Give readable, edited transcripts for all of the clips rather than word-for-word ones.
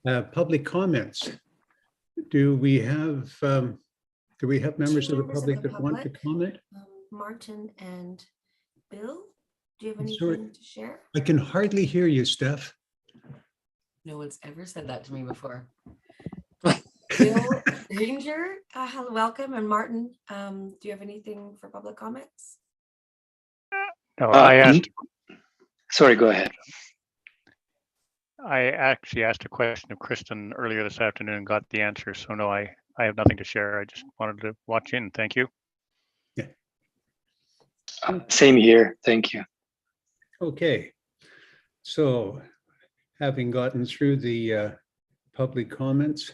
Public comments. Do we have members of the public that want to comment? Martin and Bill, do you have Sorry. anything to share? I can hardly hear you, Steph. No one's ever said that to me before. Bill Ranger, hello, welcome. And Martin, do you have anything for public comments? No, I asked. Sorry, go ahead. I actually asked a question of Kristen earlier this afternoon and got the answer. So no, I have nothing to share. I just wanted to watch in. Thank you. Same here. Thank you. Okay. So having gotten through the public comments,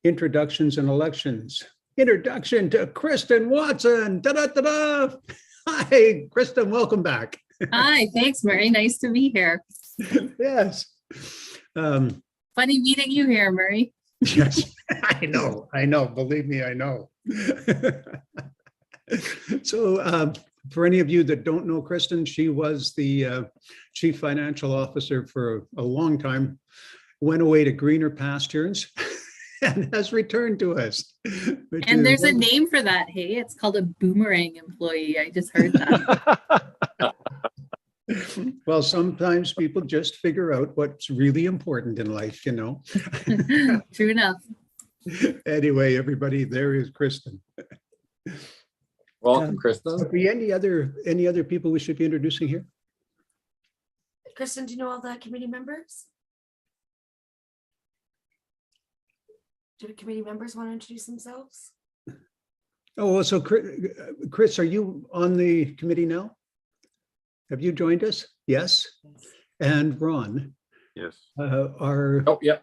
introductions and elections. Introduction to Kristen Watson. Da-da-da-da. Hi, Kristen, welcome back. Hi, thanks, Murray. Nice to be here. Yes. Funny meeting you here, Murray. Yes, I know. Believe me, I know. So for any of you that don't know Kristen, she was the chief financial officer for a long time, went away to greener pastures and has returned to us. And there's a name for that, hey? It's called a boomerang employee. I just heard that. Well, sometimes people just figure out what's really important in life, you know. True enough. Anyway, everybody, there is Kristen. Welcome, Kristen. Are there any other people we should be introducing here? Kristen, do you know all the committee members? Do the committee members want to introduce themselves? Oh, so Chris, are you on the committee now? Have you joined us? Yes. And Ron? Yes. Are Oh, yeah.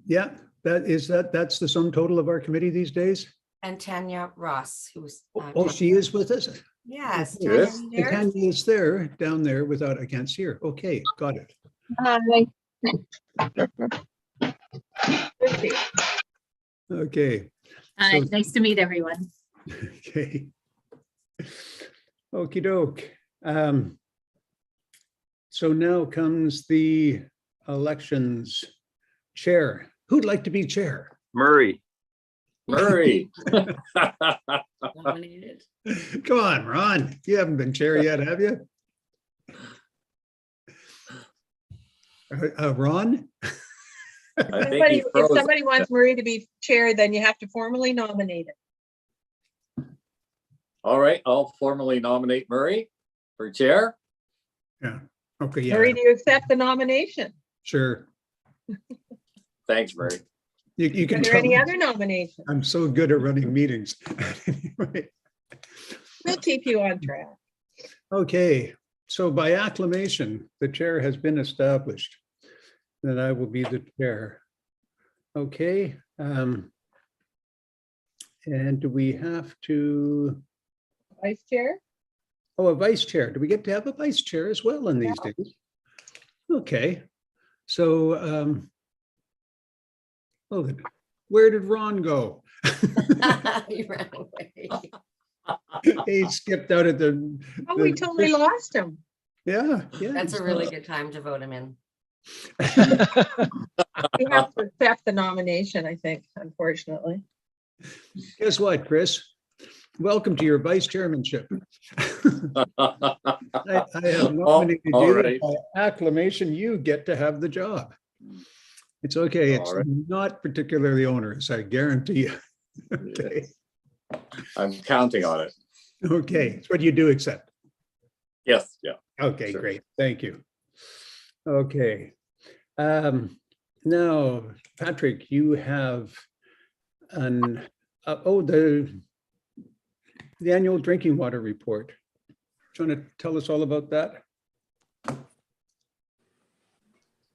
yeah, that's the sum total of our committee these days? And Tanya Ross, who's Oh, she is with us? yes, She Tanya, is? are you The there? Tanya is there, down there without, I can't see her. Okay, got it. Okay. Hi, So- nice to meet everyone. Okay. Okey doke. So now comes the elections chair. Who'd like to be chair? Murray. Nominated. Come on, Ron. You haven't been chair yet, have you? Ron? I think he If froze. somebody wants Marie to be chair, then you have to formally nominate it. All right, I'll formally nominate Murray for chair. Yeah. Okay, yeah, Marie, do you accept the nomination? sure. Thanks, Murray. You can Are there tell any other nominations? I'm so good at running meetings. Anyway. We'll keep you on track. Okay, so by acclamation, the chair has been established. Then I will be the chair. Okay. And do we have to, Vice chair? oh, a vice chair. Do we get to have a vice chair as well in these days? Okay, so, oh, where did Ron go? He ran away. He skipped out at the. Oh, we totally lost him. Yeah. That's a really good time to vote him in. We have to accept the nomination, I think, unfortunately. Guess what, Chris? Welcome to your vice chairmanship. I have nominated all you. right. By acclamation, you get to have the job. It's okay. It's All right. not particularly onerous, I guarantee you. Okay. I'm counting on it. Okay. So what you do accept. Yes, yeah. Okay, Sure. great. Thank you. Okay. Now, Patrick, you have the annual drinking water report. Do you want to tell us all about that?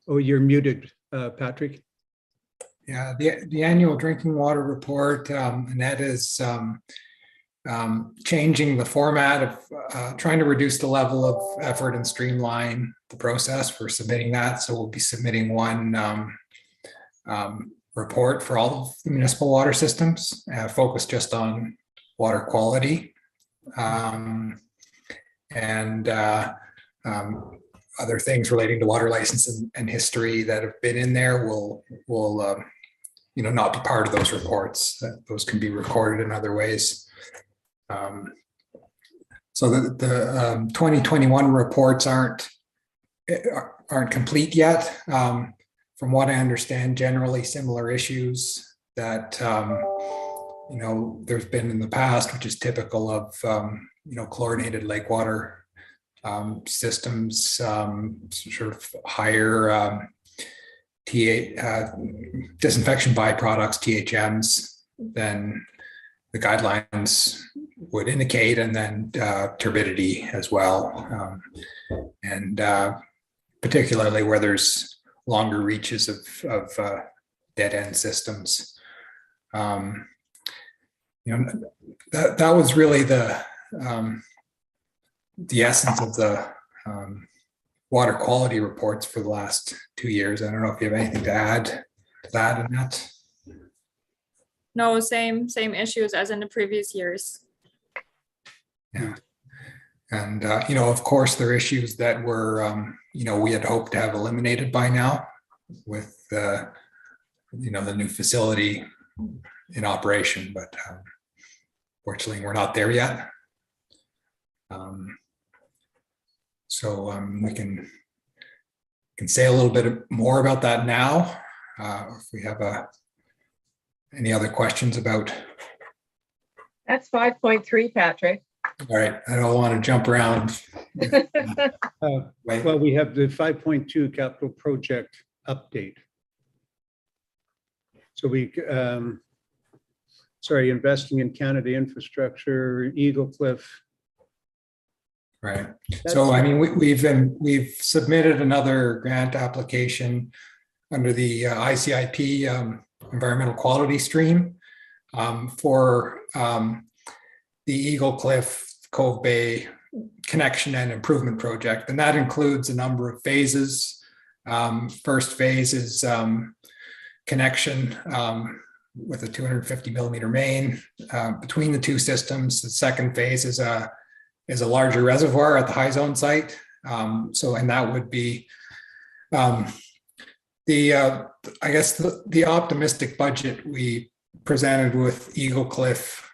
Oh, you're muted, Patrick. Yeah, the annual drinking water report, and that is changing the format of trying to reduce the level of effort and streamline the process for submitting that. So we'll be submitting one report for all of the municipal water systems, focused just on water quality. other things relating to water license and history that have been in there will not be part of those reports. Those can be recorded in other ways. So the 2021 reports aren't complete yet. From what I understand, generally similar issues that there's been in the past, which is typical of chlorinated lake water systems, sort of higher disinfection byproducts, THMs, than the guidelines would indicate, and then turbidity as well, and particularly where there's longer reaches of dead end systems. That was really the essence of the water quality reports for the last 2 years. I don't know if you have anything to add to that, Annette. No, same issues as in the previous years. Yeah. And, of course, there are issues that were, we had hoped to have eliminated by now with, the new facility in operation, but fortunately, we're not there yet. So we can say a little bit more about that now. If we have any other questions about. That's 5.3, Patrick. All right, I don't want to jump around. Well, we have the 5.2 capital project update. So investing in Canada infrastructure, Eagle Cliff. Right. So, I mean, we've submitted another grant application under the ICIP environmental quality stream for the Eagle Cliff Cove Bay connection and improvement project. And that includes a number of phases. First phase is connection with a 250 millimeter main between the two systems. The second phase is a larger reservoir at the high zone site. And that would be the optimistic budget we presented with Eagle Cliff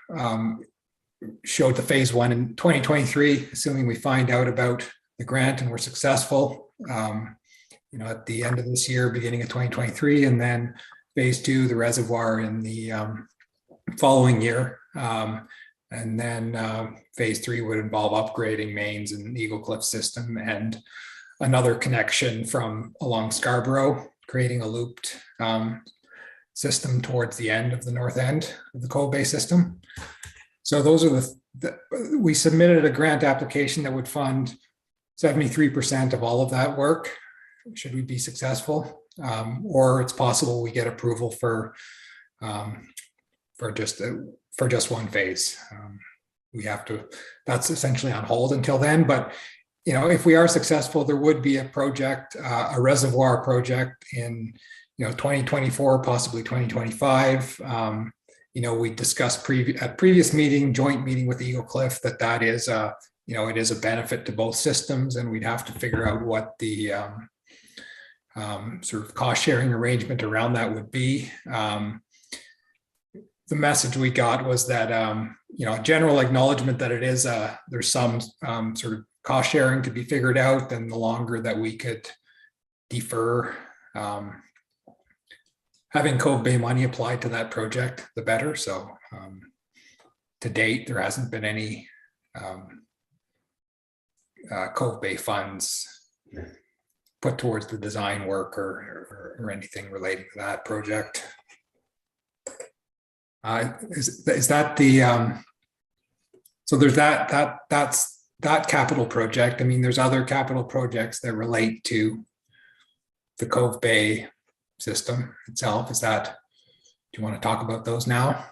showed the phase one in 2023, assuming we find out about the grant and we're successful, at the end of this year, beginning of 2023, and then phase two, the reservoir, in the following year. And then phase three would involve upgrading mains in the Eagle Cliff system and another connection from along Scarborough, creating a looped system towards the end of the north end of the Cove Bay system. So those are we submitted a grant application that would fund 73% of all of that work, should we be successful, or it's possible we get approval for just one phase. That's essentially on hold until then. But if we are successful, there would be a project, a reservoir project in 2024, possibly 2025. We discussed at previous joint meeting with Eagle Cliff, that is it is a benefit to both systems, and we'd have to figure out what the sort of cost sharing arrangement around that would be. The message we got was that general acknowledgement that it is there's some sort of cost sharing to be figured out, and the longer that we could defer having Cove Bay money applied to that project, the better. So to date, there hasn't been any Cove Bay funds put towards the design work or anything relating to that project. Is that the so there's that's that capital project. I mean, there's other capital projects that relate to the Cove Bay system itself. Do you want to talk about those now?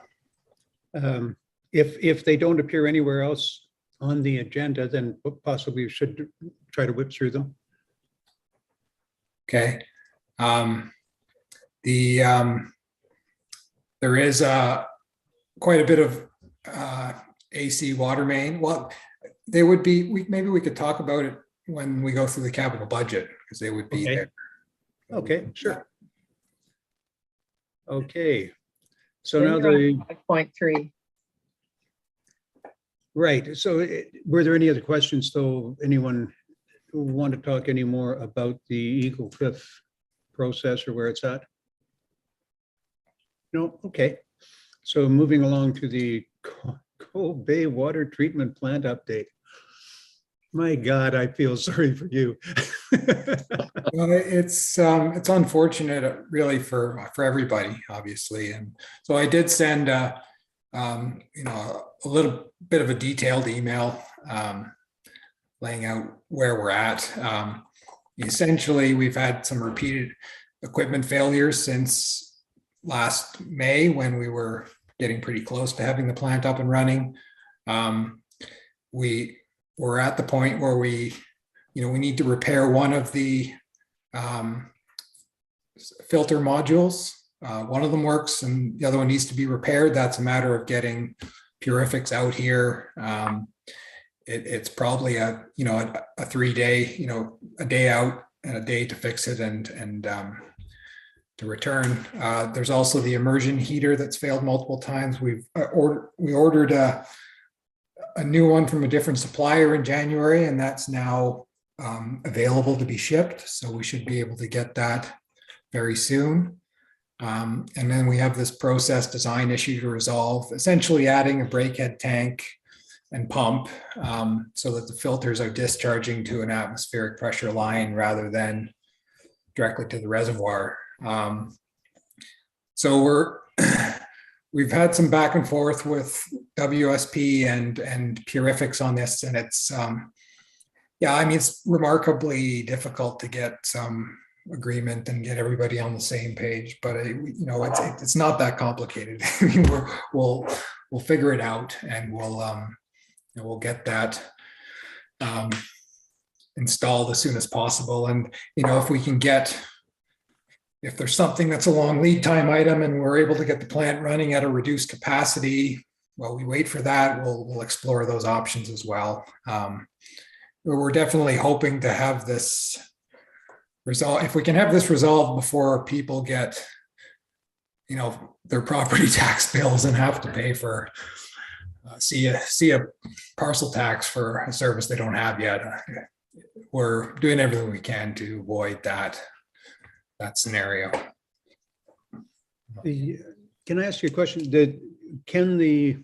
If they don't appear anywhere else on the agenda, then possibly you should try to whip through them. Okay. There is quite a bit of AC water main. Well, they would be. Maybe we could talk about it when we go through the capital budget, because they would be Okay. there. Okay, sure. Okay. So Then now you're on the, 5.3. right, so were there any other questions, though? Anyone who want to talk any more about the Eagle Cliff process or where it's at? No, okay. So moving along to the Cove Bay Water Treatment Plant update. My God, I feel sorry for you. Well, it's unfortunate really for everybody, obviously. And so I did send a little bit of a detailed email laying out where we're at. Essentially, we've had some repeated equipment failures since last May when we were getting pretty close to having the plant up and running. We were at the point where we need to repair one of the filter modules. One of them works and the other one needs to be repaired. That's a matter of getting purifics out here. It's probably a 3-day, a day out and a day to fix it and to return. There's also the immersion heater that's failed multiple times. We ordered a new one from a different supplier in January, and that's now available to be shipped. So we should be able to get that very soon. And then we have this process design issue to resolve, essentially adding a breakhead tank and pump so that the filters are discharging to an atmospheric pressure line rather than directly to the reservoir. So we've had some back and forth with WSP and Purifics on this, and it's it's remarkably difficult to get some agreement and get everybody on the same page. But it's not that complicated. We'll figure it out, and we'll get that installed as soon as possible. And if there's something that's a long lead time item and we're able to get the plant running at a reduced capacity, while we wait for that, we'll explore those options as well. We're definitely hoping to have this resolved. If we can have this resolved before people get, their property tax bills and have to pay for see a parcel tax for a service they don't have yet, we're doing everything we can to avoid that scenario. Can I ask you a question? Can the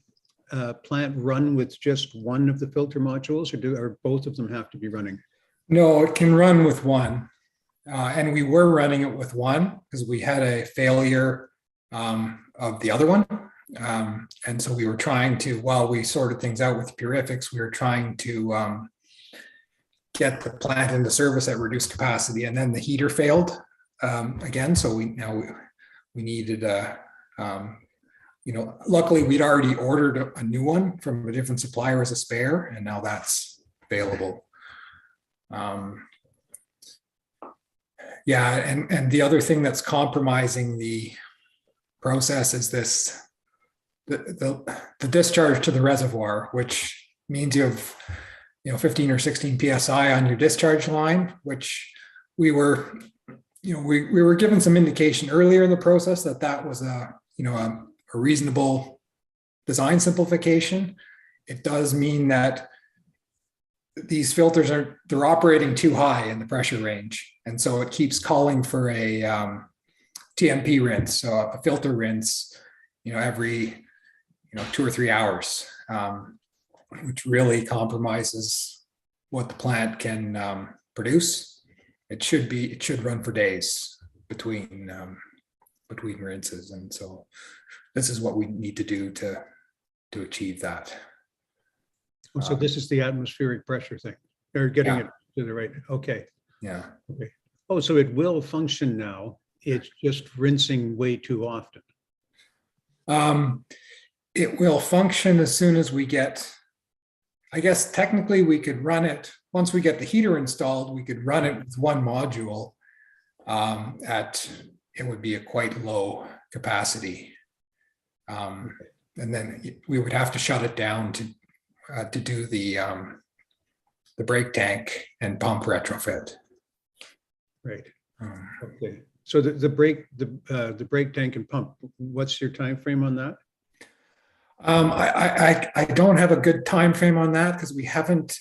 plant run with just one of the filter modules, or both of them have to be running? No, it can run with one. And we were running it with one because we had a failure of the other one. And so we were trying to, while we sorted things out with Purifics, we were trying to get the plant into service at reduced capacity, and then the heater failed again. So we needed luckily we'd already ordered a new one from a different supplier as a spare, and now that's available. And the other thing that's compromising the process is the discharge to the reservoir, which means you have 15 or 16 psi on your discharge line, which we were given some indication earlier in the process that was a reasonable design simplification. It does mean that these filters they're operating too high in the pressure range, and so it keeps calling for a TMP rinse, so a filter rinse, every 2 or 3 hours, which really compromises what the plant can produce. It should run for days between rinses, and so this is what we need to do to achieve that. So this is the atmospheric pressure thing. They're getting Yeah. it to the right. Okay. Yeah. Okay. Oh, so it will function now. It's just rinsing way too often. It will function as soon as we get, I guess technically we could run it, once we get the heater installed, we could run it with one module it would be a quite low capacity. And then we would have to shut it down to do the the brake tank and pump retrofit. Right. Um, Okay. So the brake tank and pump, what's your time frame on that? I don't have a good time frame on that because we haven't.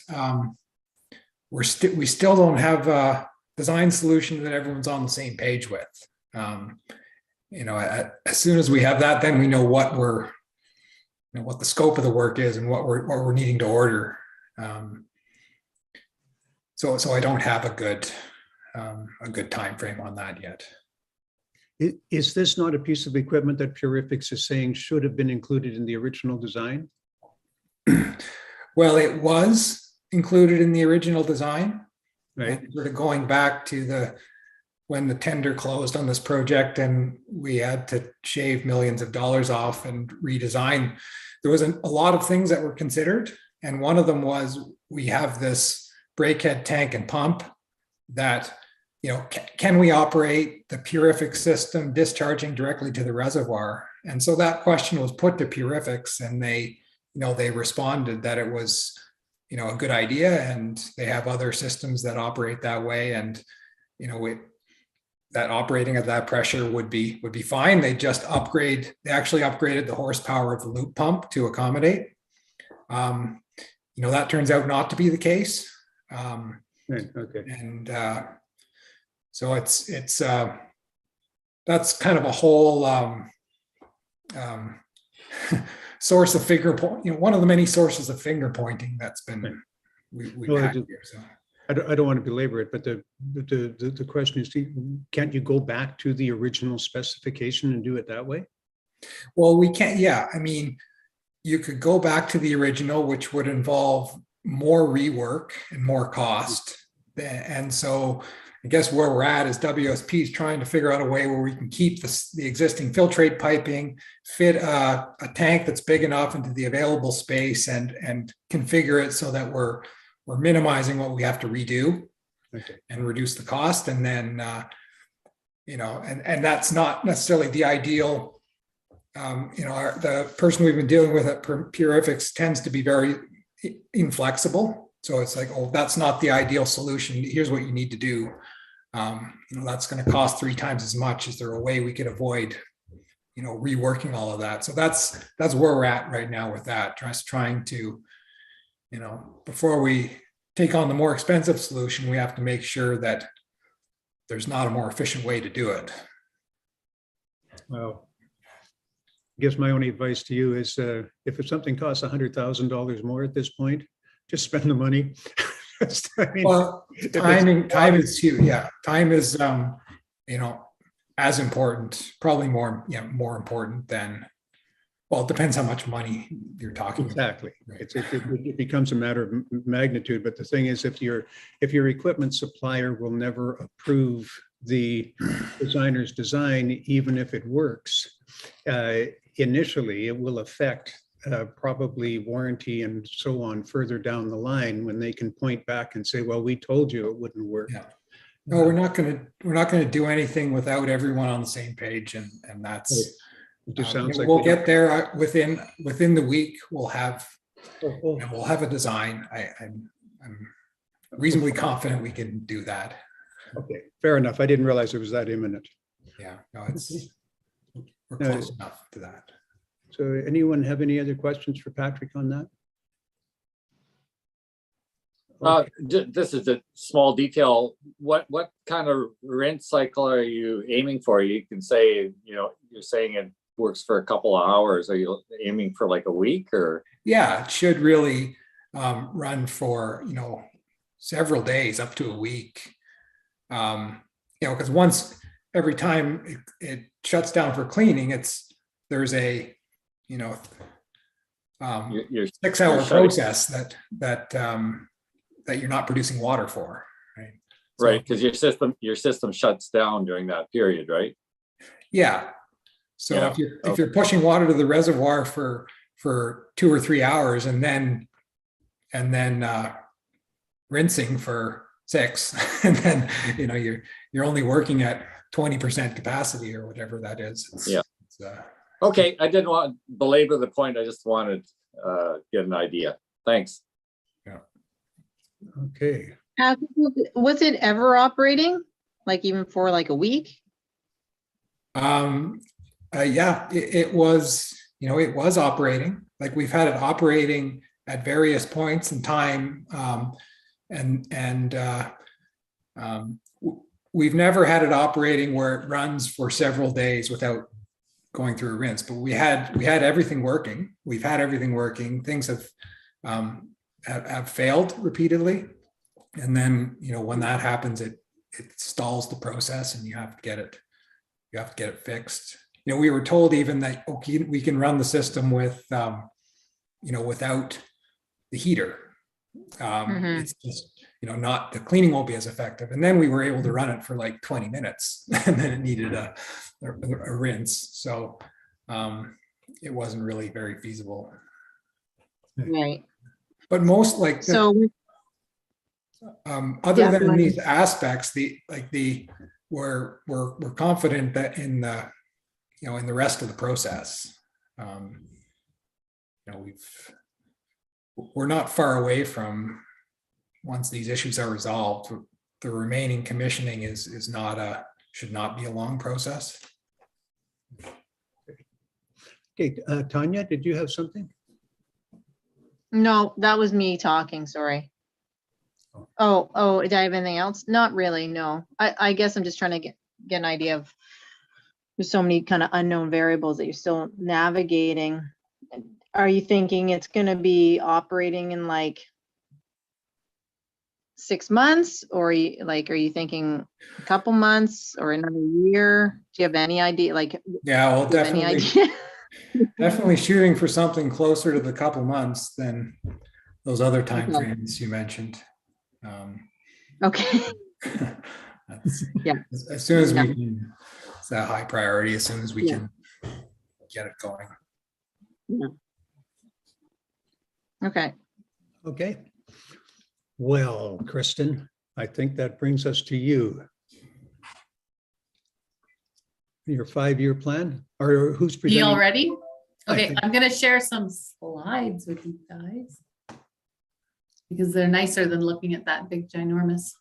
We still don't have a design solution that everyone's on the same page with. As soon as we have that, then we know what what the scope of the work is and what we're needing to order. So I don't have a good time frame on that yet. Is this not a piece of equipment that Purifics is saying should have been included in the original design? Well, it was included in the original design. Right. And sort of going back to when the tender closed on this project and we had to shave millions of dollars off and redesign, there was a lot of things that were considered. And one of them was we have this brakehead tank and pump that, can we operate the Purific system discharging directly to the reservoir? And so that question was put to Purifics, and they responded that it was, a good idea, and they have other systems that operate that way, and that operating at that pressure would be fine. They actually upgraded the horsepower of the loop pump to accommodate. That turns out not to be the case. Right. Okay. And so it's that's kind of a whole source of finger point. One of the many sources of finger pointing that's been we've had here. So I don't want to belabor it, but the question is, can't you go back to the original specification and do it that way? Well, we can't. Yeah, I mean, you could go back to the original, which would involve more rework and more cost. And so I guess where we're at is WSP is trying to figure out a way where we can keep the existing filtrate piping, fit a tank that's big enough into the available space, and configure it so that we're minimizing what we have to redo. Okay. And reduce the cost. And then, and that's not necessarily the ideal. The person we've been dealing with at Purifics tends to be very inflexible. So it's like, oh, that's not the ideal solution. Here's what you need to do. That's going to cost 3 times as much. Is there a way we could avoid, reworking all of that? So that's where we're at right now with that. Just trying to, before we take on the more expensive solution, we have to make sure that there's not a more efficient way to do it. Well, I guess my only advice to you is if something costs $100,000 more at this point, just spend the money. Well, time is huge. Yeah, time is as important, probably more important than. Well, it depends how much money you're talking exactly. about. It becomes a matter of magnitude. But the thing is, if your equipment supplier will never approve the designer's design, even if it works, initially it will affect probably warranty and so on further down the line when they can point back and say, well, we told you it wouldn't work. Yeah. No, we're not going to do anything without everyone on the same page, and that's. It just sounds like we'll get there within the week. We'll have a design. I'm reasonably confident we can do that. Okay, fair enough. I didn't realize it was that imminent. Yeah, no, we're close enough to that. So anyone have any other questions for Patrick on that? This is a small detail. What kind of rent cycle are you aiming for? You can say, you're saying it works for a couple of hours. Are you aiming for like a week or? Yeah, it should really run for, several days, up to a week. Because every time it shuts down for cleaning, there's a, your 6-hour process that you're not producing water for, right? Right, because your system shuts down during that period, right? Yeah. So yeah. If you're pushing water to the reservoir for 2 or 3 hours and then rinsing for 6, and then you're only working at 20% capacity or whatever that is. Okay, I didn't want to belabor the point. I just wanted to get an idea. Thanks. Yeah. Okay. Was it ever operating? Like even for like a week? Yeah, it was, it was operating. Like we've had it operating at various points in time. We've never had it operating where it runs for several days without going through a rinse, but we had everything working. We've had everything working. Things have failed repeatedly. And then, when that happens, it stalls the process and you have to get it fixed. We were told even that, okay, we can run the system with, without the heater. It's just, not, the cleaning won't be as effective. And then we were able to run it for like 20 minutes and then it needed a rinse. So it wasn't really very feasible. Right. But most other Yeah, than Mike. these aspects, we're confident that in the rest of the process, we're not far away from, once these issues are resolved, the remaining commissioning should not be a long process. Okay, Tanya, did you have something? No, that was me talking, sorry. Oh, did I have anything else? Not really, no. I guess I'm just trying to get an idea of, there's so many kind of unknown variables that you're still navigating. Are you thinking it's going to be operating in like 6 months, or are you thinking a couple months or another year? Do you have any idea? Yeah, well, do you have any idea? definitely shooting for something closer to the couple months than those other timeframes you mentioned. Okay. Yeah. As soon as we can, it's a high priority. As soon as we can get it going. Yeah. Okay. Okay. Well, Kristen, I think that brings us to you. Your 5-year plan, or who's Me presenting? already? Okay, think- I'm gonna share some slides with you guys. Because they're nicer than looking at that big ginormous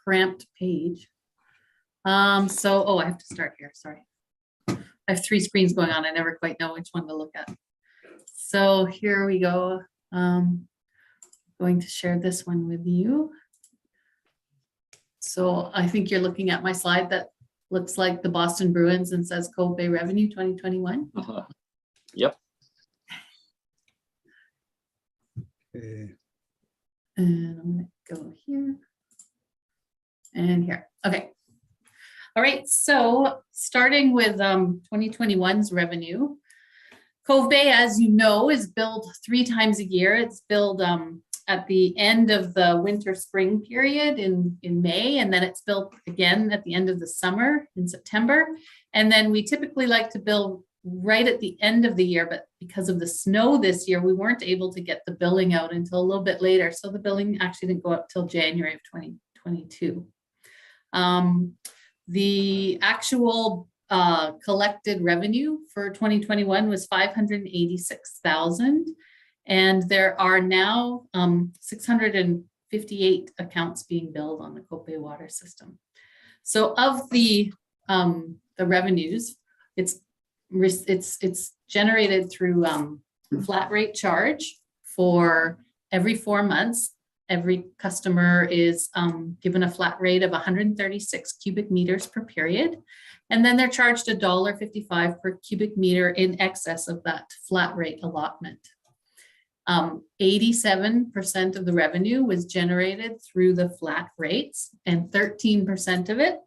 cramped page. I have to start here, sorry. I have 3 screens going on. I never quite know which one to look at. So here we go. Going to share this one with you. So I think you're looking at my slide that looks like the Boston Bruins and says Cove Bay Revenue 2021. Yep. Okay. And I'm gonna go here and here. Okay. All right, so starting with 2021's revenue, Cove Bay, as you know, is billed 3 times a year. It's billed at the end of the winter spring period in May, and then it's billed again at the end of the summer in September. And then we typically like to bill right at the end of the year, but because of the snow this year, we weren't able to get the billing out until a little bit later. So the billing actually didn't go up till January of 2022. The actual collected revenue for 2021 was $586,000. And there are now 658 accounts being billed on the Cove Bay water system. So of the revenues, it's generated through flat rate charge for every 4 months. Every customer is given a flat rate of 136 cubic meters per period. And then they're charged $1.55 per cubic meter in excess of that flat rate allotment. 87% of the revenue was generated through the flat rates, and 13% of it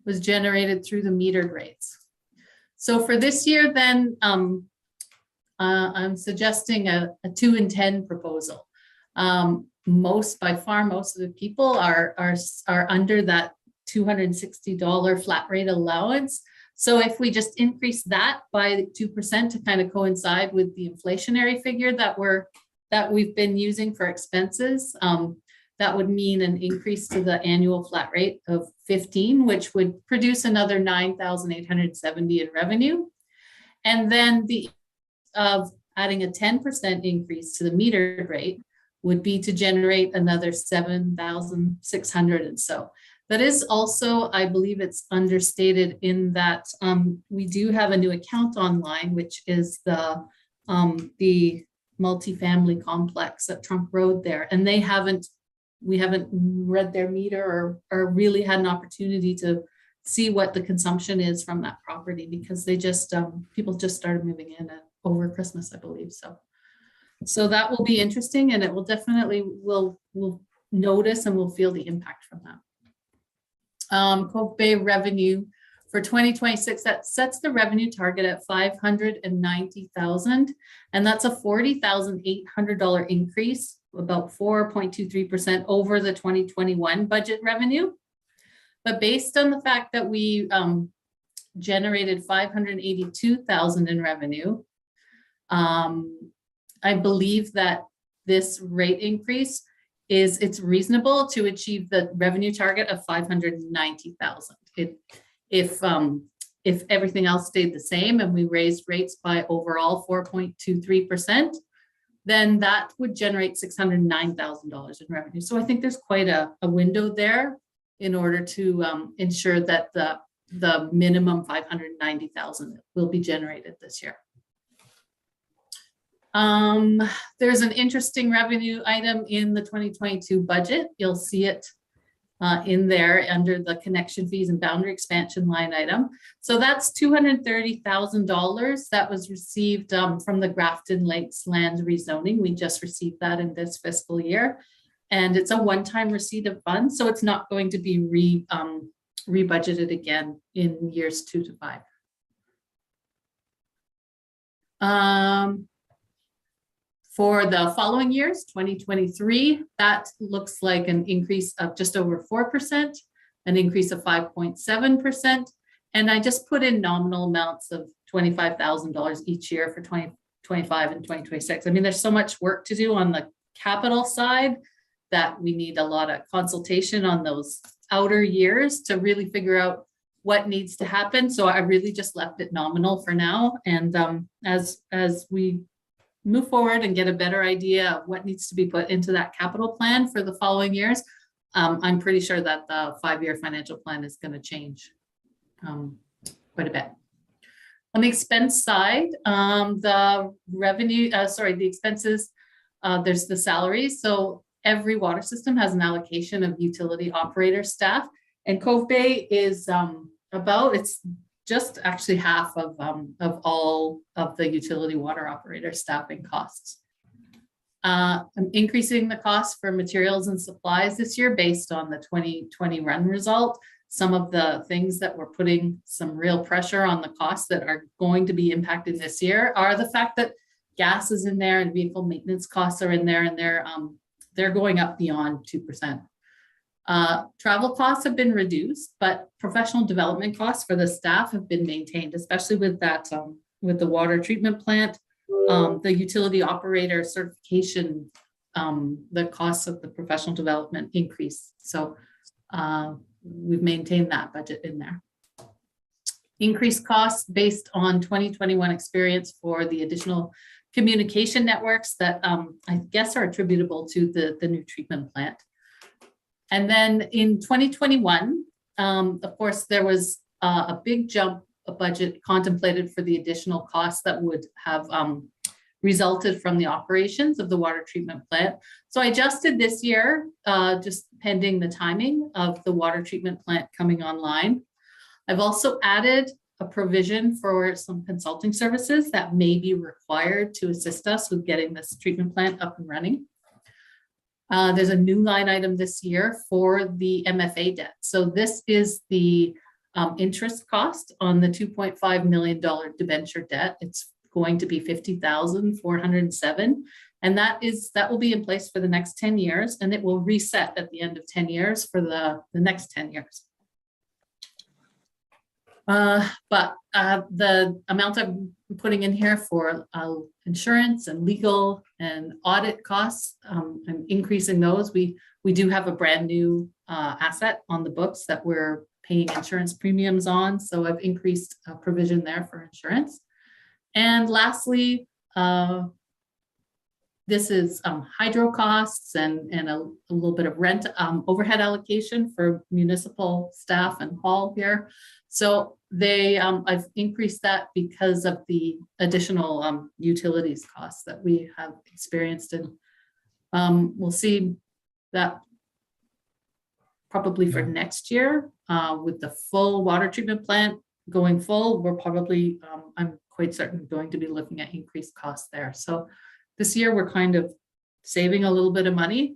was generated through the metered rates. So for this year, then I'm suggesting a 2 in 10 proposal. By far, most of the people are under that $260 flat rate allowance. So if we just increase that by 2% to kind of coincide with the inflationary figure that we've been using for expenses, that would mean an increase to the annual flat rate of 15, which would produce another $9,870 in revenue. And then adding a 10% increase to the metered rate would be to generate another 7,600 and so. That is also, I believe it's understated in that we do have a new account online, which is the multifamily complex at Trunk Road there. And we haven't read their meter or really had an opportunity to see what the consumption is from that property, because they just, people just started moving in over Christmas, I believe. So that will be interesting, and it will definitely, we'll notice and we'll feel the impact from that. Cove Bay revenue for 2026, that sets the revenue target at 590,000, and that's a $40,800 increase, about 4.23% over the 2021 budget revenue. But based on the fact that we generated 582,000 in revenue, I believe that this rate increase it's reasonable to achieve the revenue target of 590,000. If everything else stayed the same and we raised rates by overall 4.23%, then that would generate $609,000 in revenue. So I think there's quite a window there in order to ensure that the minimum 590,000 will be generated this year. There's an interesting revenue item in the 2022 budget. You'll see it in there under the connection fees and boundary expansion line item. So that's $230,000 that was received from the Grafton Lakes land rezoning. We just received that in this fiscal year, and it's a one-time receipt of funds, so it's not going to be rebudgeted again in years 2 to 5. For the following years, 2023, that looks like an increase of just over 4%, an increase of 5.7%. And I just put in nominal amounts of $25,000 each year for 2025 and 2026. I mean, there's so much work to do on the capital side that we need a lot of consultation on those outer years to really figure out what needs to happen. So I really just left it nominal for now. And as we move forward and get a better idea of what needs to be put into that capital plan for the following years, I'm pretty sure that the 5-year financial plan is going to change quite a bit. On the expense side, the expenses, there's the salaries. So every water system has an allocation of utility operator staff, and Cove Bay is it's just actually half of all of the utility water operator staffing costs. I'm increasing the cost for materials and supplies this year based on the 2020 run result. Some of the things that we're putting some real pressure on the costs that are going to be impacted this year are the fact that gas is in there and vehicle maintenance costs are in there, and they're going up beyond 2%. Travel costs have been reduced, but professional development costs for the staff have been maintained, especially with that, with the water treatment plant, the utility operator certification, the costs of the professional development increase. So we've maintained that budget in there. Increased costs based on 2021 experience for the additional communication networks that I guess are attributable to the new treatment plant. And then in 2021, of course, there was a big jump, a budget contemplated for the additional costs that would have resulted from the operations of the water treatment plant. So I adjusted this year, just pending the timing of the water treatment plant coming online. I've also added a provision for some consulting services that may be required to assist us with getting this treatment plant up and running. There's a new line item this year for the MFA debt. So this is the interest cost on the $2.5 million debenture debt. It's going to be $50,407. And that will be in place for the next 10 years, and it will reset at the end of 10 years for the next 10 years. But the amount I'm putting in here for insurance and legal and audit costs, I'm increasing those. We do have a brand new asset on the books that we're paying insurance premiums on. So I've increased a provision there for insurance. And lastly, this is hydro costs and a little bit of rent, overhead allocation for municipal staff and hall here. So I've increased that because of the additional utilities costs that we have experienced, and we'll see that probably for next year with the full water treatment plant going full. We're probably, I'm quite certain, going to be looking at increased costs there. So this year we're kind of saving a little bit of money,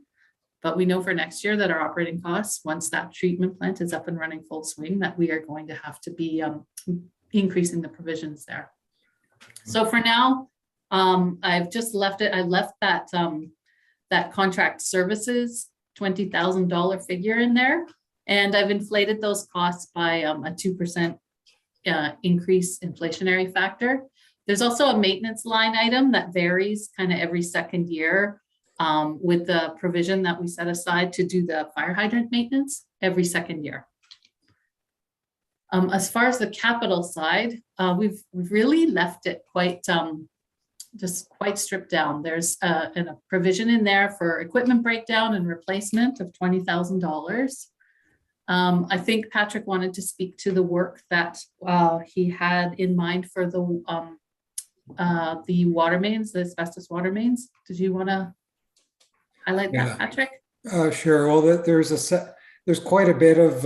but we know for next year that our operating costs, once that treatment plant is up and running full swing, that we are going to have to be increasing the provisions there. So for now, I've just left it. I left that that contract services $20,000 figure in there, and I've inflated those costs by a 2% increase inflationary factor. There's also a maintenance line item that varies kind of every second year with the provision that we set aside to do the fire hydrant maintenance every second year. As far as the capital side, we've really left it quite just quite stripped down. There's a provision in there for equipment breakdown and replacement of $20,000. I think Patrick wanted to speak to the work that he had in mind for the water mains, the asbestos water mains. Did you want to highlight that, Patrick? Sure. Well, there's quite a bit of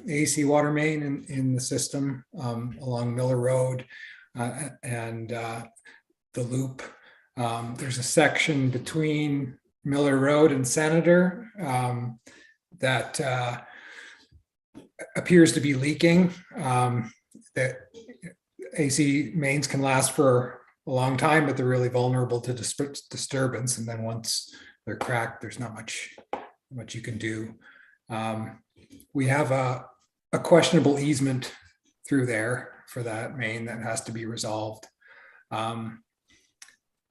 AC water main in the system along Miller Road and the loop. There's a section between Miller Road and Senator that appears to be leaking. That AC mains can last for a long time, but they're really vulnerable to disturbance. And then once they're cracked, there's not much you can do. We have a questionable easement through there for that main that has to be resolved.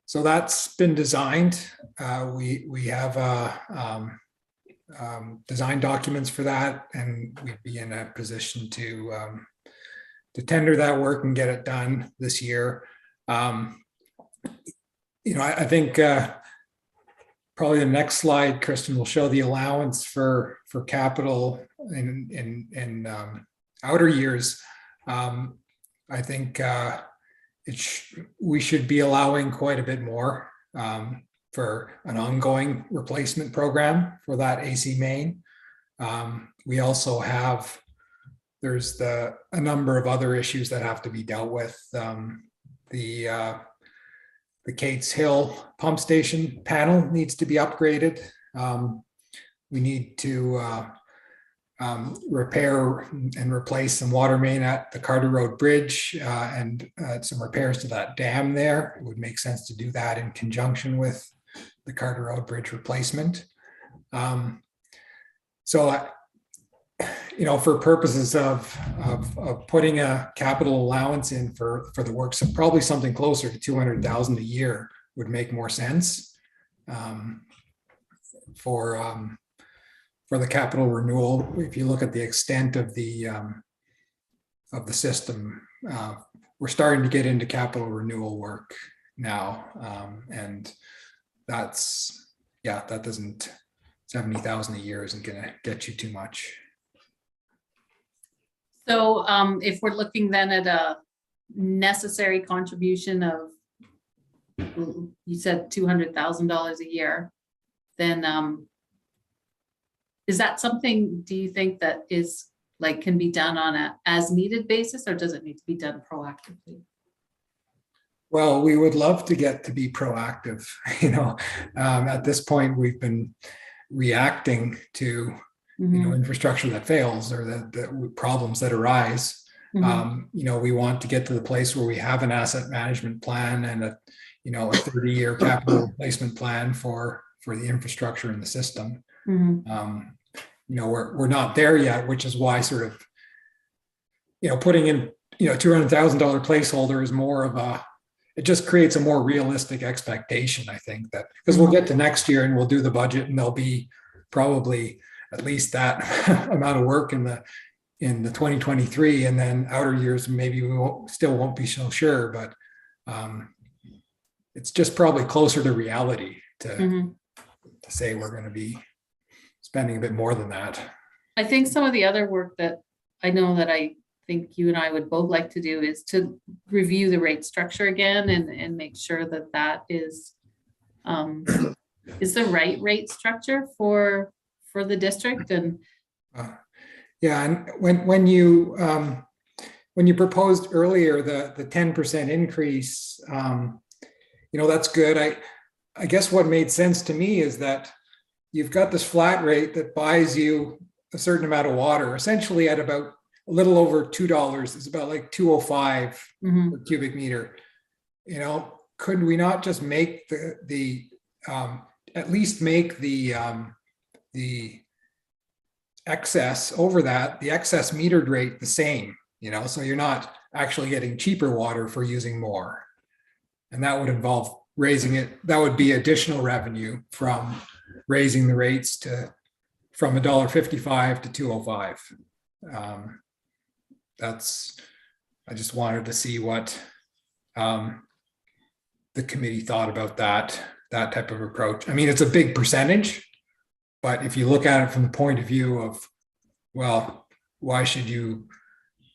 So that's been designed. We have design documents for that, and we'd be in a position to tender that work and get it done this year. I think probably the next slide, Kristen, will show the allowance for capital in outer years. I think we should be allowing quite a bit more for an ongoing replacement program for that AC main. We also have, there's a number of other issues that have to be dealt with. The Cates Hill pump station panel needs to be upgraded. We need to repair and replace some water main at the Carter Road Bridge and some repairs to that dam there. It would make sense to do that in conjunction with the Carter Road Bridge replacement. For purposes of putting a capital allowance in for the works, probably something closer to 200,000 a year would make more sense for the capital renewal. If you look at the extent of the system, we're starting to get into capital renewal work now, and that doesn't, 70,000 a year isn't going to get you too much. So if we're looking then at a necessary contribution of, you said $200,000 a year, then is that something, do you think, that is can be done on a as needed basis, or does it need to be done proactively? Well, we would love to get to be proactive. At this point, we've been reacting to infrastructure that fails or the problems that arise. We want to get to the place where we have an asset management plan and a 30-year capital replacement plan for the infrastructure in the system. We're not there yet, which is why sort of putting in $200,000 placeholder is more of it just creates a more realistic expectation, I think, that because we'll get to next year and we'll do the budget and there'll be probably at least that amount of work in the 2023, and then outer years maybe we still won't be so sure, but it's just probably closer to reality to Mhm. say we're going to be spending a bit more than that. I think some of the other work that I know that I think you and I would both like to do is to review the rate structure again and make sure that that is the right rate structure for the district. And Yeah, and when you proposed earlier the 10% increase, that's good. I guess what made sense to me is that you've got this flat rate that buys you a certain amount of water, essentially at about a little over $2. It's about like 205 per cubic meter. Could we not just make the at least make the excess over that, the excess metered rate the same, so you're not actually getting cheaper water for using more. And that would involve raising it. That would be additional revenue from raising the rates from $1.55 to $2.05. I just wanted to see what the committee thought about that type of approach. I mean, it's a big percentage, but if you look at it from the point of view of, well, why should you,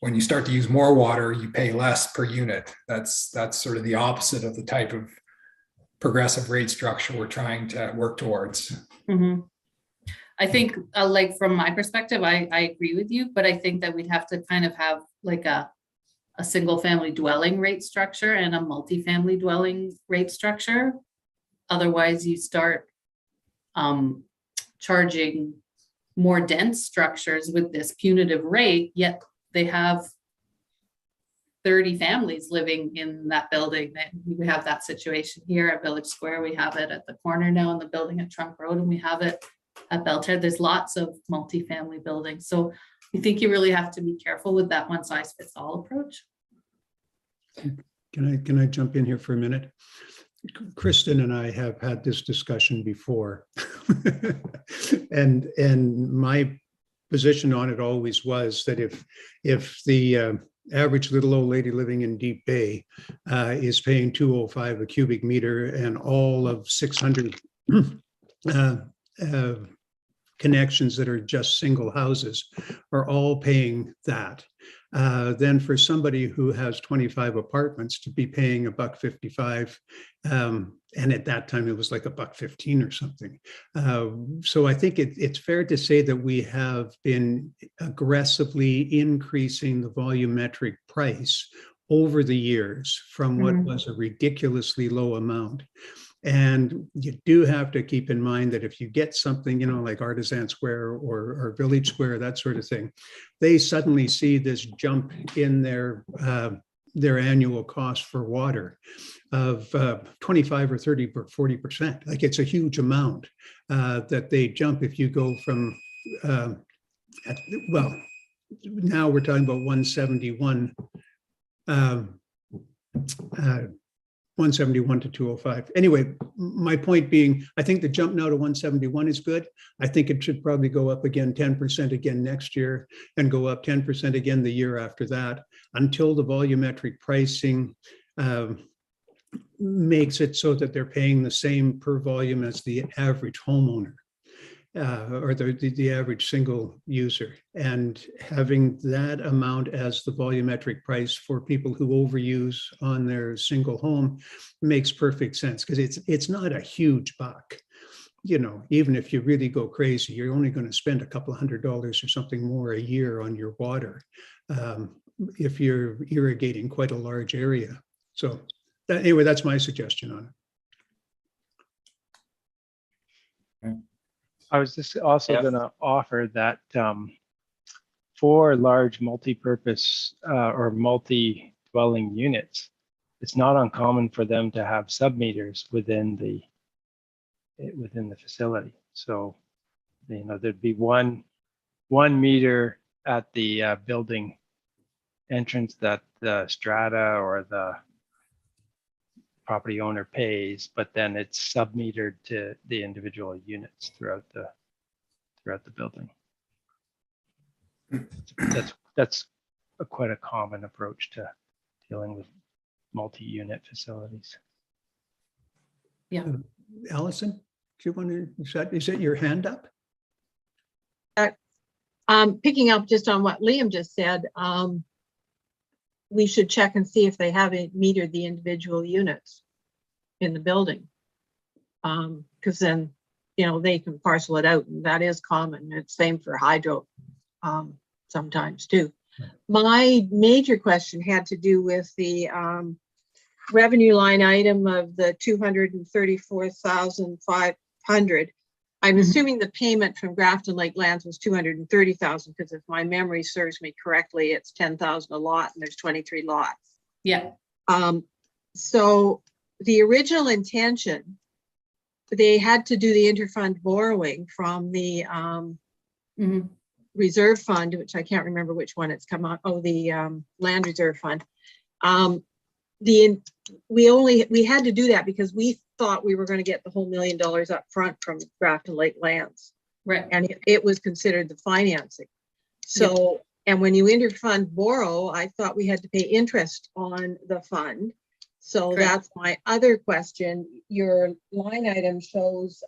when you start to use more water, you pay less per unit? That's sort of the opposite of the type of progressive rate structure we're trying to work towards. I think, like from my perspective, I agree with you, but I think that we'd have to kind of have like a single family dwelling rate structure and a multifamily dwelling rate structure. Otherwise, you start charging more dense structures with this punitive rate, yet they have 30 families living in that building. We have that situation here at Village Square. We have it at the corner now in the building at Trunk Road, and we have it at Belter. There's lots of multifamily buildings. So I think you really have to be careful with that one size fits all approach. Can I jump in here for a minute? Kristen and I have had this discussion before. and my position on it always was that if the average little old lady living in Deep Bay is paying $2.05 a cubic meter, and all of 600 connections that are just single houses are all paying that, then for somebody who has 25 apartments to be paying $1.55, and at that time it was like $1.15 or something. So I think it's fair to say that we have been aggressively increasing the volumetric price over the years from what was a ridiculously low amount. And you do have to keep in mind that if you get something, like Artisan Square or Village Square, that sort of thing, they suddenly see this jump in their annual cost for water of 25 or 30 or 40%. Like, it's a huge amount that they jump if you go from, well, now we're talking about 171. 171 to 205. Anyway, my point being, I think the jump now to 171 is good. I think it should probably go up again 10% again next year, and go up 10% again the year after that, until the volumetric pricing makes it so that they're paying the same per volume as the average homeowner. Or the average single user, and having that amount as the volumetric price for people who overuse on their single home makes perfect sense, because it's not a huge buck. Even if you really go crazy, you're only going to spend a couple $100 or something more a year on your water if you're irrigating quite a large area. So anyway, that's my suggestion on it. I was just also going to offer that for large multi-purpose or multi-dwelling units, it's not uncommon for them to have sub-meters within the facility. So, there'd be one meter at the building entrance that the strata or the property owner pays, but then it's sub-metered to the individual units throughout the building. That's quite a common approach to dealing with multi-unit facilities. Yeah. Allison, do you want to, is that your hand up? Picking up just on what Liam just said, we should check and see if they haven't metered the individual units in the building. Because then, they can parcel it out, and that is common. It's same for hydro sometimes too. My major question had to do with the revenue line item of the 234,500. I'm assuming the payment from Grafton Lake Lands was 230,000, because if my memory serves me correctly, it's 10,000 a lot and there's 23 lots. Yeah. So the original intention, they had to do the interfund borrowing from the reserve fund, which I can't remember which one it's come out. Oh, the land reserve fund. We had to do that because we thought we were going to get the whole $1 million up front from Grafton Lake Lands. Right. And it was considered the financing. So, and when you interfund borrow, I thought we had to pay interest on the fund. So Correct. That's my other question. Your line item shows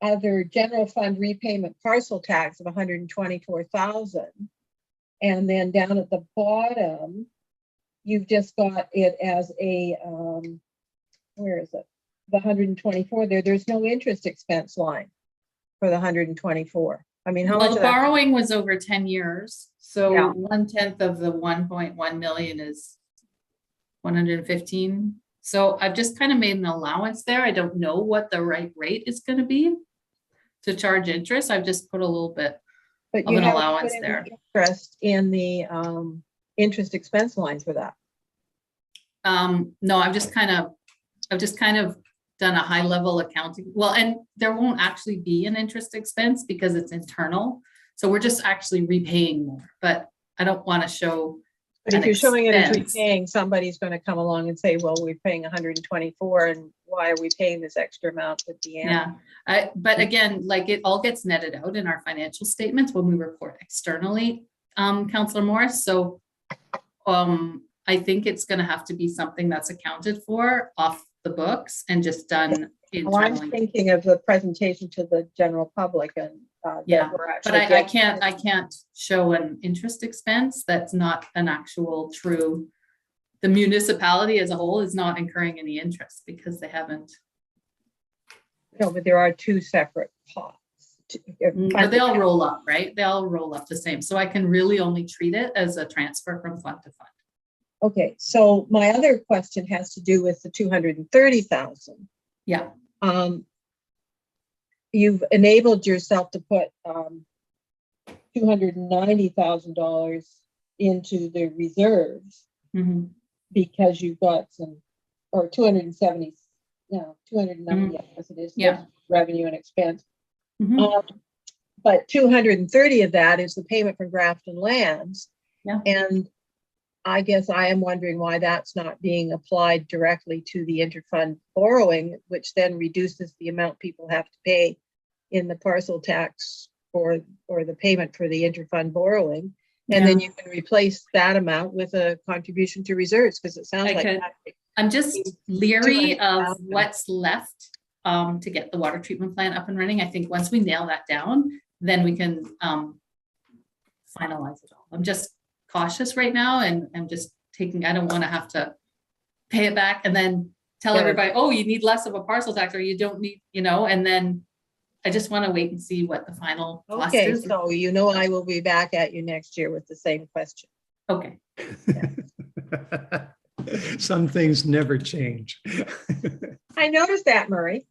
other general fund repayment parcel tax of 124,000. And then down at the bottom, you've just got it as a, where is it? The 124 there. There's no interest expense line for the 124. I mean, how much Well, of that? borrowing was over 10 years. So Yeah. 1/10 of the 1.1 million is 115. So I've just kind of made an allowance there. I don't know what the right rate is going to be to charge interest. I've just put a little bit But of you an haven't allowance put any there. interest in the interest expense line for that. No, I've just kind of done a high level accounting. Well, and there won't actually be an interest expense because it's internal. So we're just actually repaying more, but I don't want to show. But if you're showing it as expense. repaying, somebody's going to come along and say, well, we're paying 124 and why are we paying this extra amount at the end? Yeah, but again, like it all gets netted out in our financial statements when we report externally, Councillor Morris. So I think it's going to have to be something that's accounted for off the books and just done Well, I'm internally. thinking of the presentation to the general public and that Yeah, we're but actually I getting- can't show an interest expense that's not an actual true. The municipality as a whole is not incurring any interest because they haven't. No, but there are two separate pots. But they all roll up, right? They all roll up the same. So I can really only treat it as a transfer from fund to fund. Okay, so my other question has to do with the 230,000. Yeah. You've enabled yourself to put $290,000 into the reserves because you've got some, or 270, no, 290, I guess it is. Yeah. Revenue and expense. But 230 of that is the payment from Grafton Lands. Yeah. And I guess I am wondering why that's not being applied directly to the interfund borrowing, which then reduces the amount people have to pay in the parcel tax or the payment for the interfund borrowing. And then you can replace that amount with a contribution to reserves, because it sounds like that. I'm just leery of 200,000. what's left to get the water treatment plant up and running. I think once we nail that down, then we can finalize it all. I'm just cautious right now, and I'm just taking, I don't want to have to pay it back and then tell everybody, oh, you need less of a parcel tax, or you don't need, and then I just want to wait and see what the final cost Okay, is. so I will be back at you next year with the same question. Okay. Some things never change. I noticed that, Murray.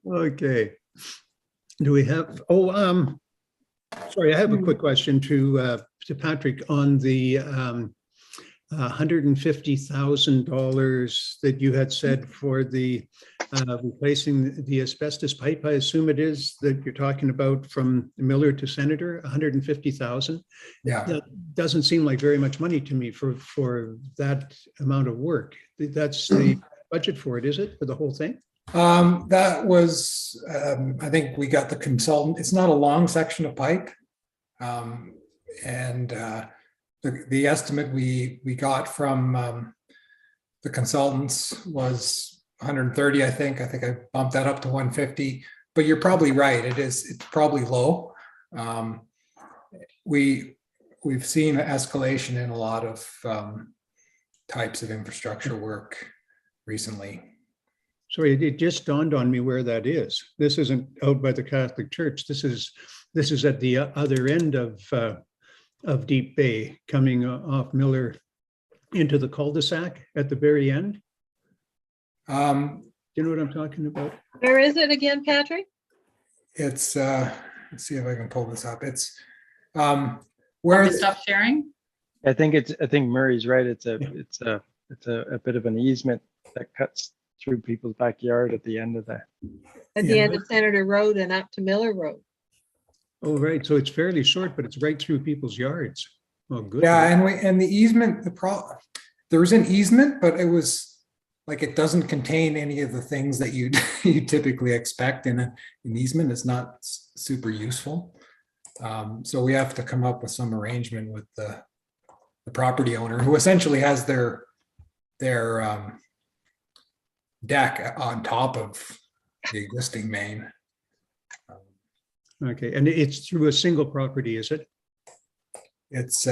Okay. Do we have, sorry, I have a quick question to Patrick on the $150,000 that you had said for the replacing the asbestos pipe. I assume it is that you're talking about from Miller to Senator, 150,000. Yeah. That doesn't seem like very much money to me for that amount of work. That's the budget for it, is it, for the whole thing? That was, I think we got the consultant. It's not a long section of pipe. And the estimate we got from the consultants was 130, I think. I think I bumped that up to 150, but you're probably right. It's probably low. We've seen escalation in a lot of types of infrastructure work recently. Sorry, it just dawned on me where that is. This isn't out by the Catholic Church. This is at the other end of Deep Bay, coming off Miller into the cul-de-sac at the very end. Do you know what I'm talking about? Where is it again, Patrick? It's let's see if I can pull this up. It's Want where to stop sharing? I think Murray's right. It's a bit of an easement that cuts through people's backyard at the end of the. At the end of Senator Road and up to Miller Road. Oh, right. So it's fairly short, but it's right through people's yards. Oh, good. yeah, and the easement, there was an easement, but it was like it doesn't contain any of the things that you typically expect in an easement. It's not super useful. So we have to come up with some arrangement with the property owner, who essentially has their deck on top of the existing main. Okay, and it's through a single property, is it? It's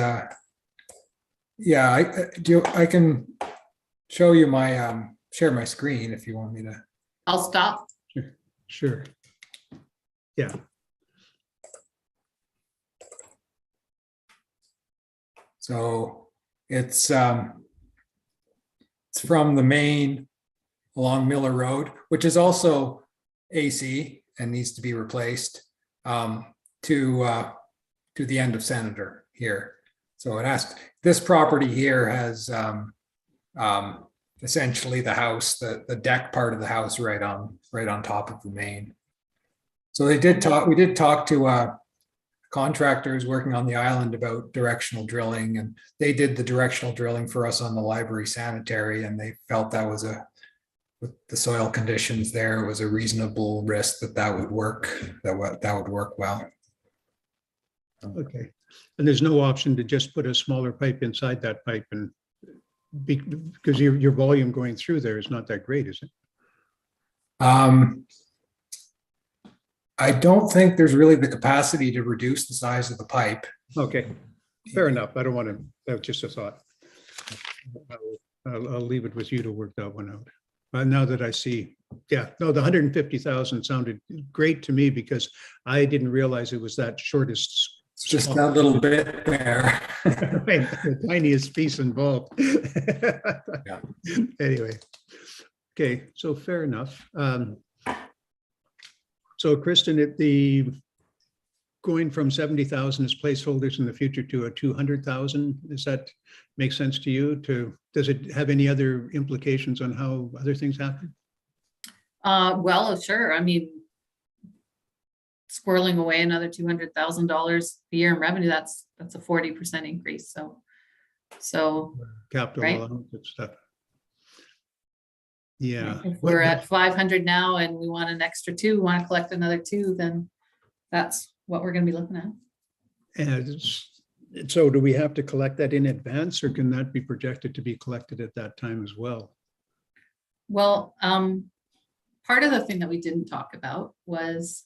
yeah, I can show you my share my screen if you want me to. I'll stop. Sure. Yeah. So it's from the main along Miller Road, which is also AC and needs to be replaced, to the end of Senator here. So it has, this property here has essentially the house, the deck part of the house right on top of the main. So we did talk to contractors working on the island about directional drilling, and they did the directional drilling for us on the library sanitary, and they felt that was with the soil conditions there, was a reasonable risk that would work, that would work well. Okay. And there's no option to just put a smaller pipe inside that pipe, and because your volume going through there is not that great, is it? I don't think there's really the capacity to reduce the size of the pipe. Okay, fair enough. I don't want to, that's just a thought. I'll leave it with you to work that one out. Now that I see, yeah, no, the 150,000 sounded great to me because I didn't realize it was that shortest. It's just that little bit there. The tiniest piece involved. Yeah. Anyway, okay, so fair enough. So Kristen, if the going from 70,000 as placeholders in the future to a 200,000, does that make sense to you? Does it have any other implications on how other things happen? Well, sure. I mean, squirreling away another $200,000 a year in revenue, that's a 40% increase. So Capital right? allowance and stuff. Yeah. If we're at 500 now and we want an extra 2, we want to collect another 2, then that's what we're going to be looking at. And so do we have to collect that in advance, or can that be projected to be collected at that time as well? Well, part of the thing that we didn't talk about was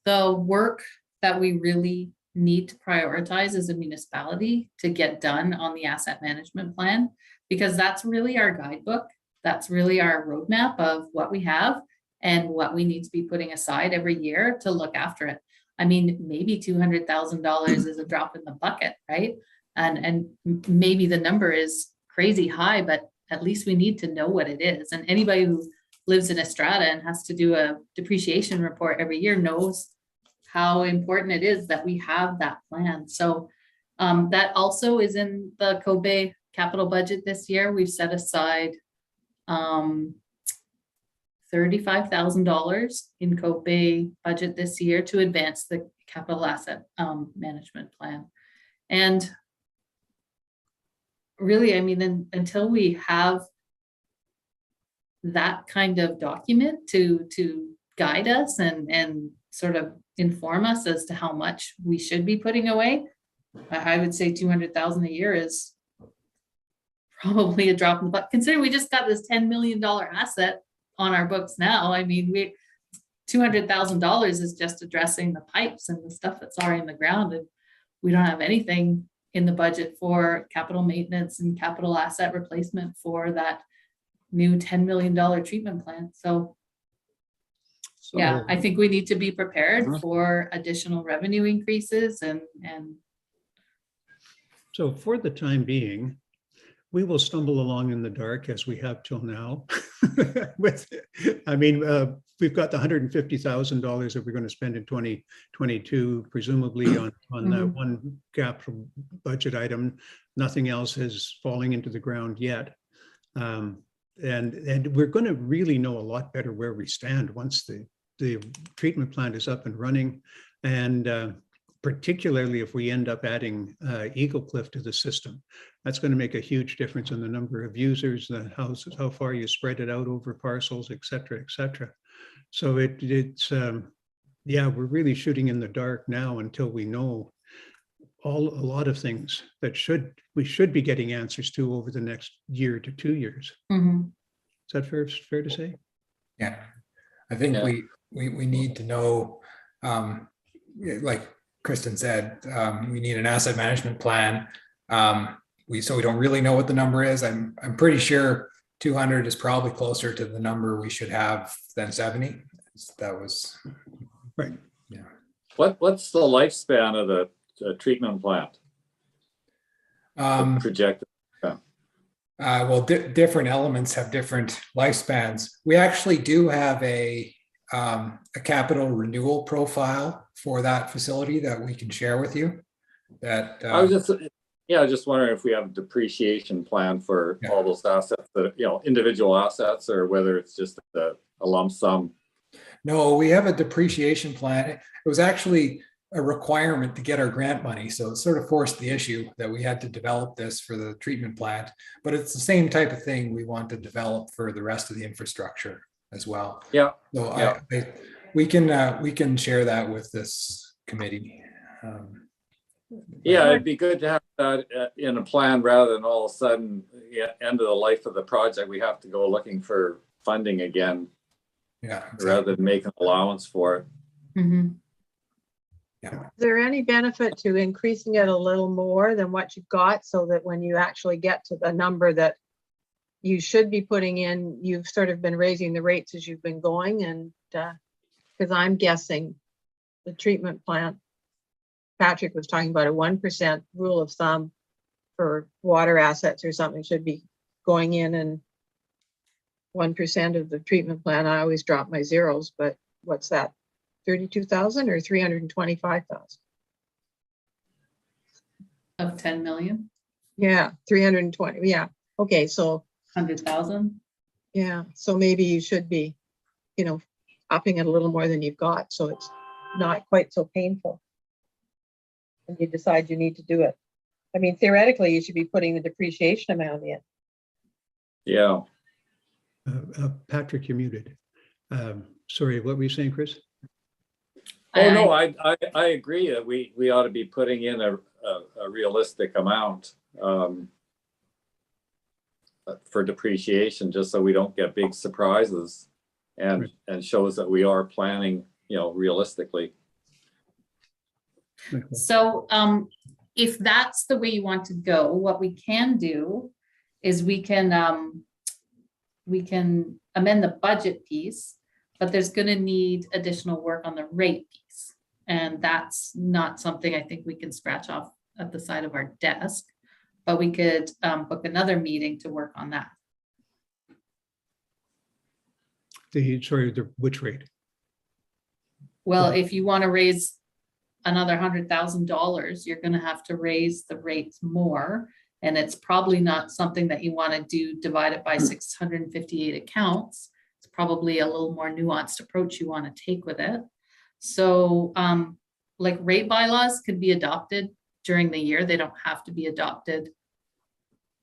the work that we really need to prioritize as a municipality to get done on the asset management plan, because that's really our guidebook. That's really our roadmap of what we have and what we need to be putting aside every year to look after it. I mean, maybe $200,000 is a drop in the bucket, right? And maybe the number is crazy high, but at least we need to know what it is. And anybody who lives in a strata and has to do a depreciation report every year knows how important it is that we have that plan. So that also is in the Cove Bay capital budget this year. We've set aside $35,000 in Cove Bay budget this year to advance the capital asset management plan. And really, I mean, until we have that kind of document to guide us and sort of inform us as to how much we should be putting away, I would say 200,000 a year is probably a drop in the bucket, considering we just got this $10 million asset on our books now. I mean, $200,000 is just addressing the pipes and the stuff that's already in the ground, and we don't have anything in the budget for capital maintenance and capital asset replacement for that new $10 million treatment plant. So yeah, So- I think we need to be prepared Mhm. for additional revenue increases and So for the time being, we will stumble along in the dark as we have till now. We've got the $150,000 that we're going to spend in 2022, presumably on that Mhm. one capital budget item. Nothing else is falling into the ground yet. And we're going to really know a lot better where we stand once the treatment plant is up and running. And particularly if we end up adding Eagle Cliff to the system, that's going to make a huge difference in the number of users, the houses, how far you spread it out over parcels, et cetera, et cetera. So yeah, we're really shooting in the dark now until we know a lot of things that we should be getting answers to over the next year to 2 years. Mhm. Is that fair to say? Yeah, I think Yeah. we need to know, like Kristen said, we need an asset management plan. So we don't really know what the number is. I'm pretty sure 200 is probably closer to the number we should have than 70. That was right. Yeah. What's the lifespan of the treatment plant? Projected. Well, different elements have different lifespans. We actually do have a capital renewal profile for that facility that we can share with you. That I was just wondering if we have a depreciation plan for all those assets, that individual assets, or whether it's just a lump sum. No, we have a depreciation plan. It was actually a requirement to get our grant money, so it sort of forced the issue that we had to develop this for the treatment plant. But it's the same type of thing we want to develop for the rest of the infrastructure as well. Yeah. So Yeah. we can share that with this committee. Yeah, it'd be good to have that in a plan rather than all of a sudden, end of the life of the project, we have to go looking for funding again. Yeah. Exactly. Rather than making allowance for it. Mhm. Is there any benefit to increasing it a little more than what you've got, so that when you actually get to the number that you should be putting in, you've sort of been raising the rates as you've been going? And because I'm guessing the treatment plant, Patrick was talking about a 1% rule of thumb for water assets or something should be going in, and 1% of the treatment plant. I always drop my zeros, but what's that? 32,000 or 325,000? Of 10 million, Yeah, 320. Yeah. Okay. So 100,000. yeah, so maybe you should be, upping it a little more than you've got, so it's not quite so painful. And you decide you need to do it. I mean, theoretically, you should be putting the depreciation amount in. Yeah. Patrick, you're muted. Sorry, what were you saying, Chris? Oh, no, I agree that we ought to be putting in a realistic amount for depreciation, just so we don't get big surprises, and shows that we are planning, realistically. So if that's the way you want to go, what we can do is we can amend the budget piece, but there's going to need additional work on the rate piece. And that's not something I think we can scratch off at the side of our desk, but we could book another meeting to work on that. Which rate? Well, if you want to raise another $100,000, you're going to have to raise the rates more. And it's probably not something that you want to do divided by 658 accounts. It's probably a little more nuanced approach you want to take with it. So like rate bylaws could be adopted during the year. They don't have to be adopted.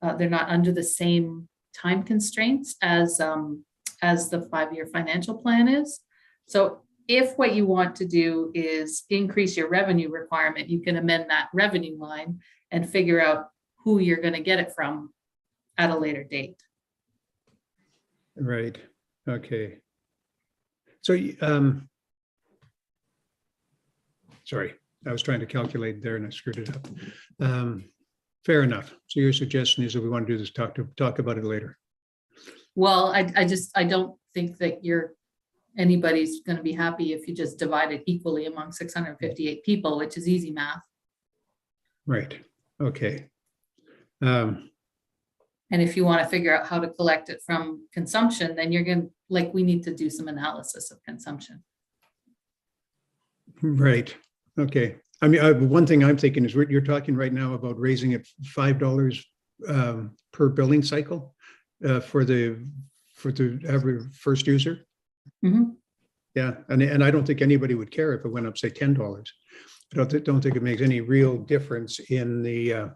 They're not under the same time constraints as the 5-year financial plan is. So if what you want to do is increase your revenue requirement, you can amend that revenue line and figure out who you're going to get it from at a later date. Right, okay. So, sorry, I was trying to calculate there and I screwed it up. Fair enough. So your suggestion is that we want to do this, talk about it later. Well, I don't think that anybody's going to be happy if you just divide it equally among 658 people, which is easy math. Right, okay. And if you want to figure out how to collect it from consumption, then you're going to, we need to do some analysis of consumption. Right, okay. I mean, one thing I'm thinking is you're talking right now about raising it $5 per billing cycle for the every first user. Mhm. Yeah, and I don't think anybody would care if it went up, say, $10. I don't think it makes any real difference in the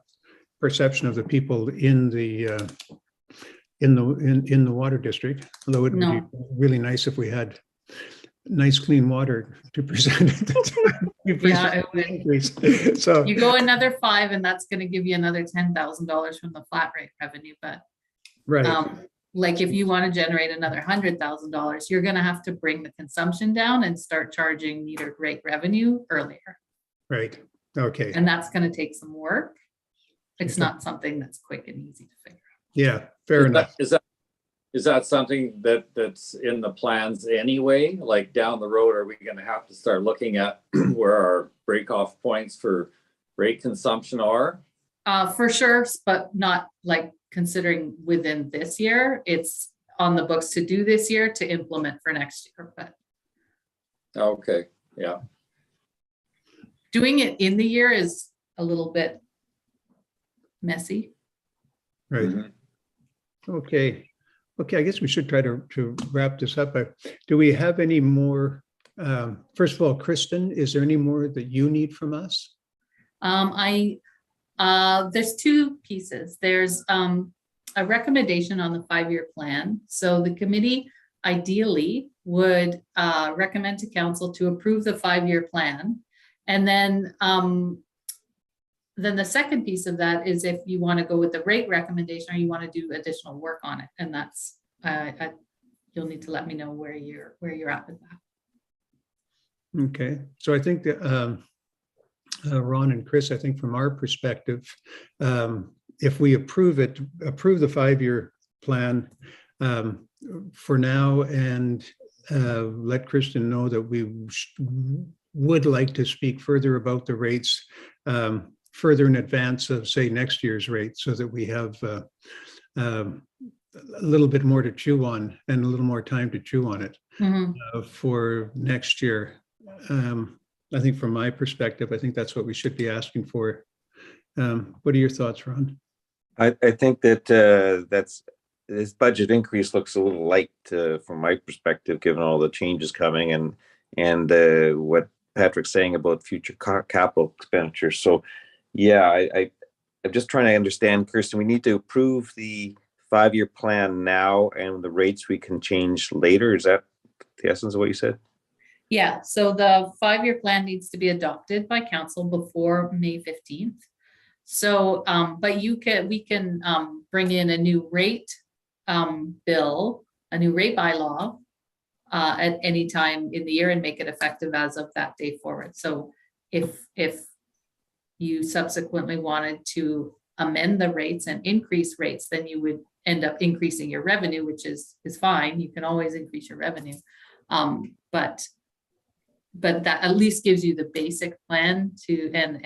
perception of the people in the water district. Although it would be really nice if we had nice clean water 2% at the time. Yeah, it would. Increase. So You go another 5 and that's going to give you another $10,000 from the flat rate revenue. But right, like if you want to generate another $100,000, you're going to have to bring the consumption down and start charging metered rate revenue earlier. right, okay, And that's going to take some work. It's not something that's quick and easy to figure out. yeah, fair enough. Is that something that's in the plans anyway? Like down the road, are we going to have to start looking at where our break-off points for rate consumption are? For sure, but not like considering within this year. It's on the books to do this year to implement for next year. But Okay, yeah. doing it in the year is a little bit messy. Right. Okay. Okay, I guess we should try to wrap this up. Do we have any more? First of all, Kristen, is there any more that you need from us? There's 2 pieces. There's a recommendation on the 5-year plan. So the committee ideally would recommend to council to approve the 5-year plan. And then the second piece of that is if you want to go with the rate recommendation or you want to do additional work on it. And that's, you'll need to let me know where you're at with that. Okay, so I think that Ron and Chris, I think from our perspective, if we approve the 5-year plan for now and let Kristen know that we would like to speak further about the rates further in advance of, say, next year's rate, so that we have a little bit more to chew on and a little more time to chew on it for next year. I think from my perspective, I think that's what we should be asking for. What are your thoughts, Ron? I think that this budget increase looks a little light from my perspective, given all the changes coming and what Patrick's saying about future capital expenditures. So, yeah, I'm just trying to understand, Kirsten. We need to approve the 5-year plan now, and the rates we can change later. Is that the essence of what you said? Yeah, so the 5-year plan needs to be adopted by council before May 15th. So, but we can bring in a new rate bill, a new rate bylaw at any time in the year and make it effective as of that day forward. So if you subsequently wanted to amend the rates and increase rates, then you would end up increasing your revenue, which is fine. You can always increase your revenue. But that at least gives you the basic plan to and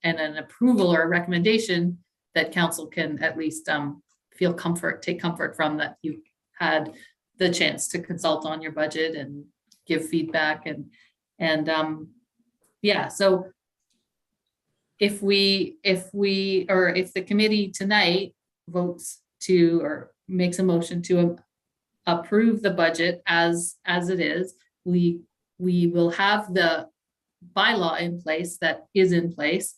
an approval or a recommendation that council can at least take comfort from, that you had the chance to consult on your budget and give feedback and yeah. So if the committee tonight votes to or makes a motion to approve the budget as it is, we will have the bylaw in place that is in place,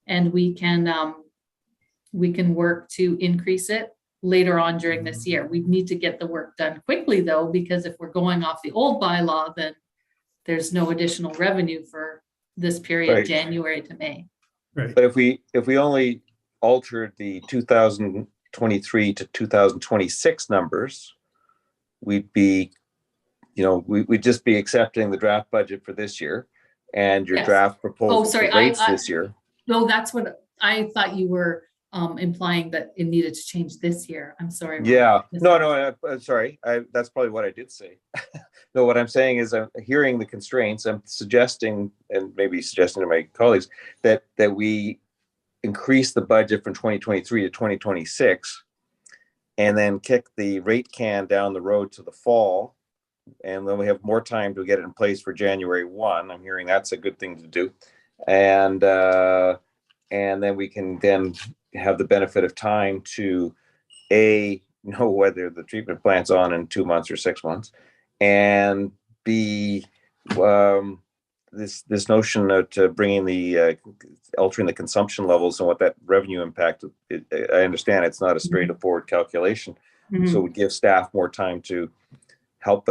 and we can work to increase it later on during this year. We need to get the work done quickly though, because if we're going off the old bylaw, then there's no additional revenue for this period, Right. January to May. Right. But if we only altered the 2023 to 2026 numbers, we'd be, we'd just be accepting the draft budget for this year and your Yes. draft proposal sorry, for rates this year. No, that's what I thought you were implying, that it needed to change this year. I'm sorry. Ron. Yeah, no, I'm sorry. That's probably what I did say. No, what I'm saying is I'm hearing the constraints. I'm suggesting, and maybe suggesting to my colleagues, that we increase the budget from 2023 to 2026 and then kick the rate can down the road to the fall. And then we have more time to get it in place for January 1. I'm hearing that's a good thing to do. And then we can then have the benefit of time to know whether the treatment plant's on in 2 months or 6 months, and B, this notion of bringing the altering the consumption levels and what that revenue impact. I understand it's not a straightforward calculation, so we give staff more time to help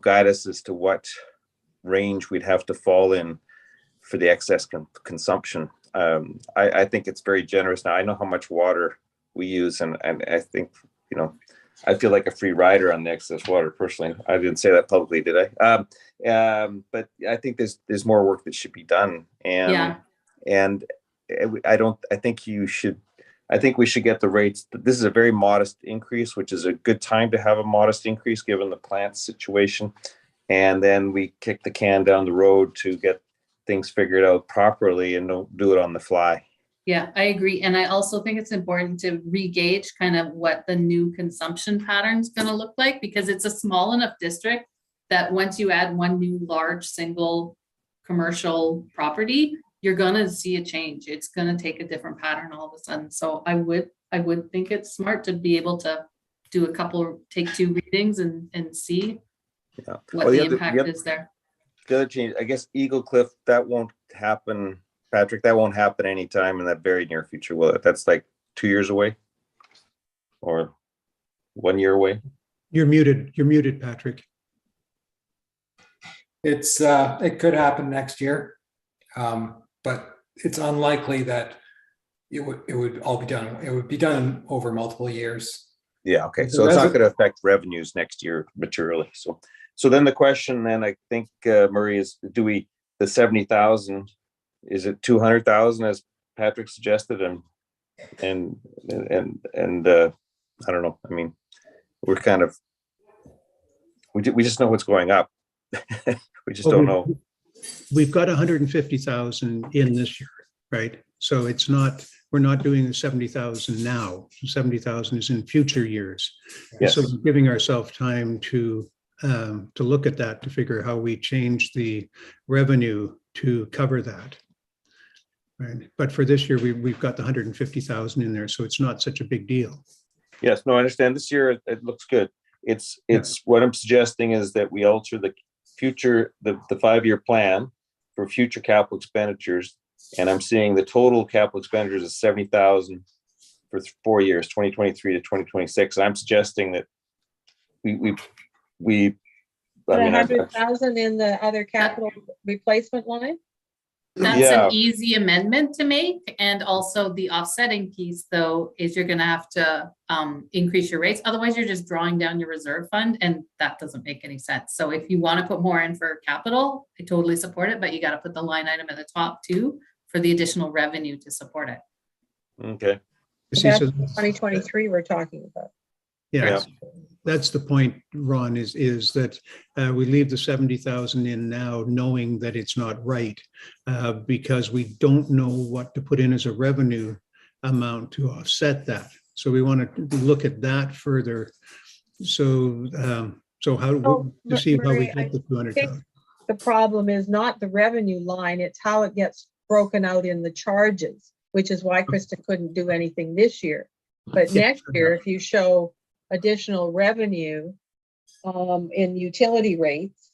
guide us as to what range we'd have to fall in for the excess consumption. I think it's very generous. Now I know how much water we use, and I think, I feel like a free rider on the excess water personally. I didn't say that publicly, did I? But I think there's more work that should be done, and I think we should get the rates. This is a very modest increase, which is a good time to have a modest increase given the plant situation, and then we kick the can down the road to get things figured out properly and don't do it on the fly. Yeah, I agree. And I also think it's important to re-gauge kind of what the new consumption pattern is going to look like, because it's a small enough district that once you add one new large single commercial property, you're going to see a change. It's going to take a different pattern all of a sudden. So I would think it's smart to be able to do take 2 readings and see what the impact is there. The other change, I guess, Eagle Cliff, that won't happen, Patrick. That won't happen anytime in that very near future, will it? That's like 2 years away, or 1 year away. You're muted, Patrick. It could happen next year, but it's unlikely that it would all be done. It would be done over multiple years. Yeah. Okay. So it's not going to affect revenues next year materially. So then the question, then I think, Murray, is the 70,000, is it 200,000 as Patrick suggested? And I don't know. I mean, we're kind of, we just know what's going up. We just don't know. We've got 150,000 in this year, right? So we're not doing the 70,000 now. 70,000 is in future years. Yes. So we're giving ourselves time to look at that, to figure how we change the revenue to cover that. Right. But for this year, we've got the 150,000 in there, so it's not such a big deal. Yes, no, I understand. This year it looks good. It's what I'm suggesting is that we alter the future, the 5-year plan for future capital expenditures, and I'm seeing the total capital expenditures is 70,000 for 4 years, 2023 to 2026. And I'm suggesting that we Put 100,000 in the other capital replacement line? That's an easy amendment to make. And also the offsetting piece, though, is you're going to have to increase your rates. Otherwise, you're just drawing down your reserve fund, and that doesn't make any sense. So if you want to put more in for capital, I totally support it, but you got to put the line item at the top too for the additional revenue to support it. Okay. That's 2023 we're talking about. Yeah. That's the point, Ron, is that we leave the 70,000 in now, knowing that it's not right, because we don't know what to put in as a revenue amount to offset that. So we want to look at that further. So how to see how we get the 200,000. The problem is not the revenue line; it's how it gets broken out in the charges, which is why Kristen couldn't do anything this year. But next year, if you show additional revenue in utility rates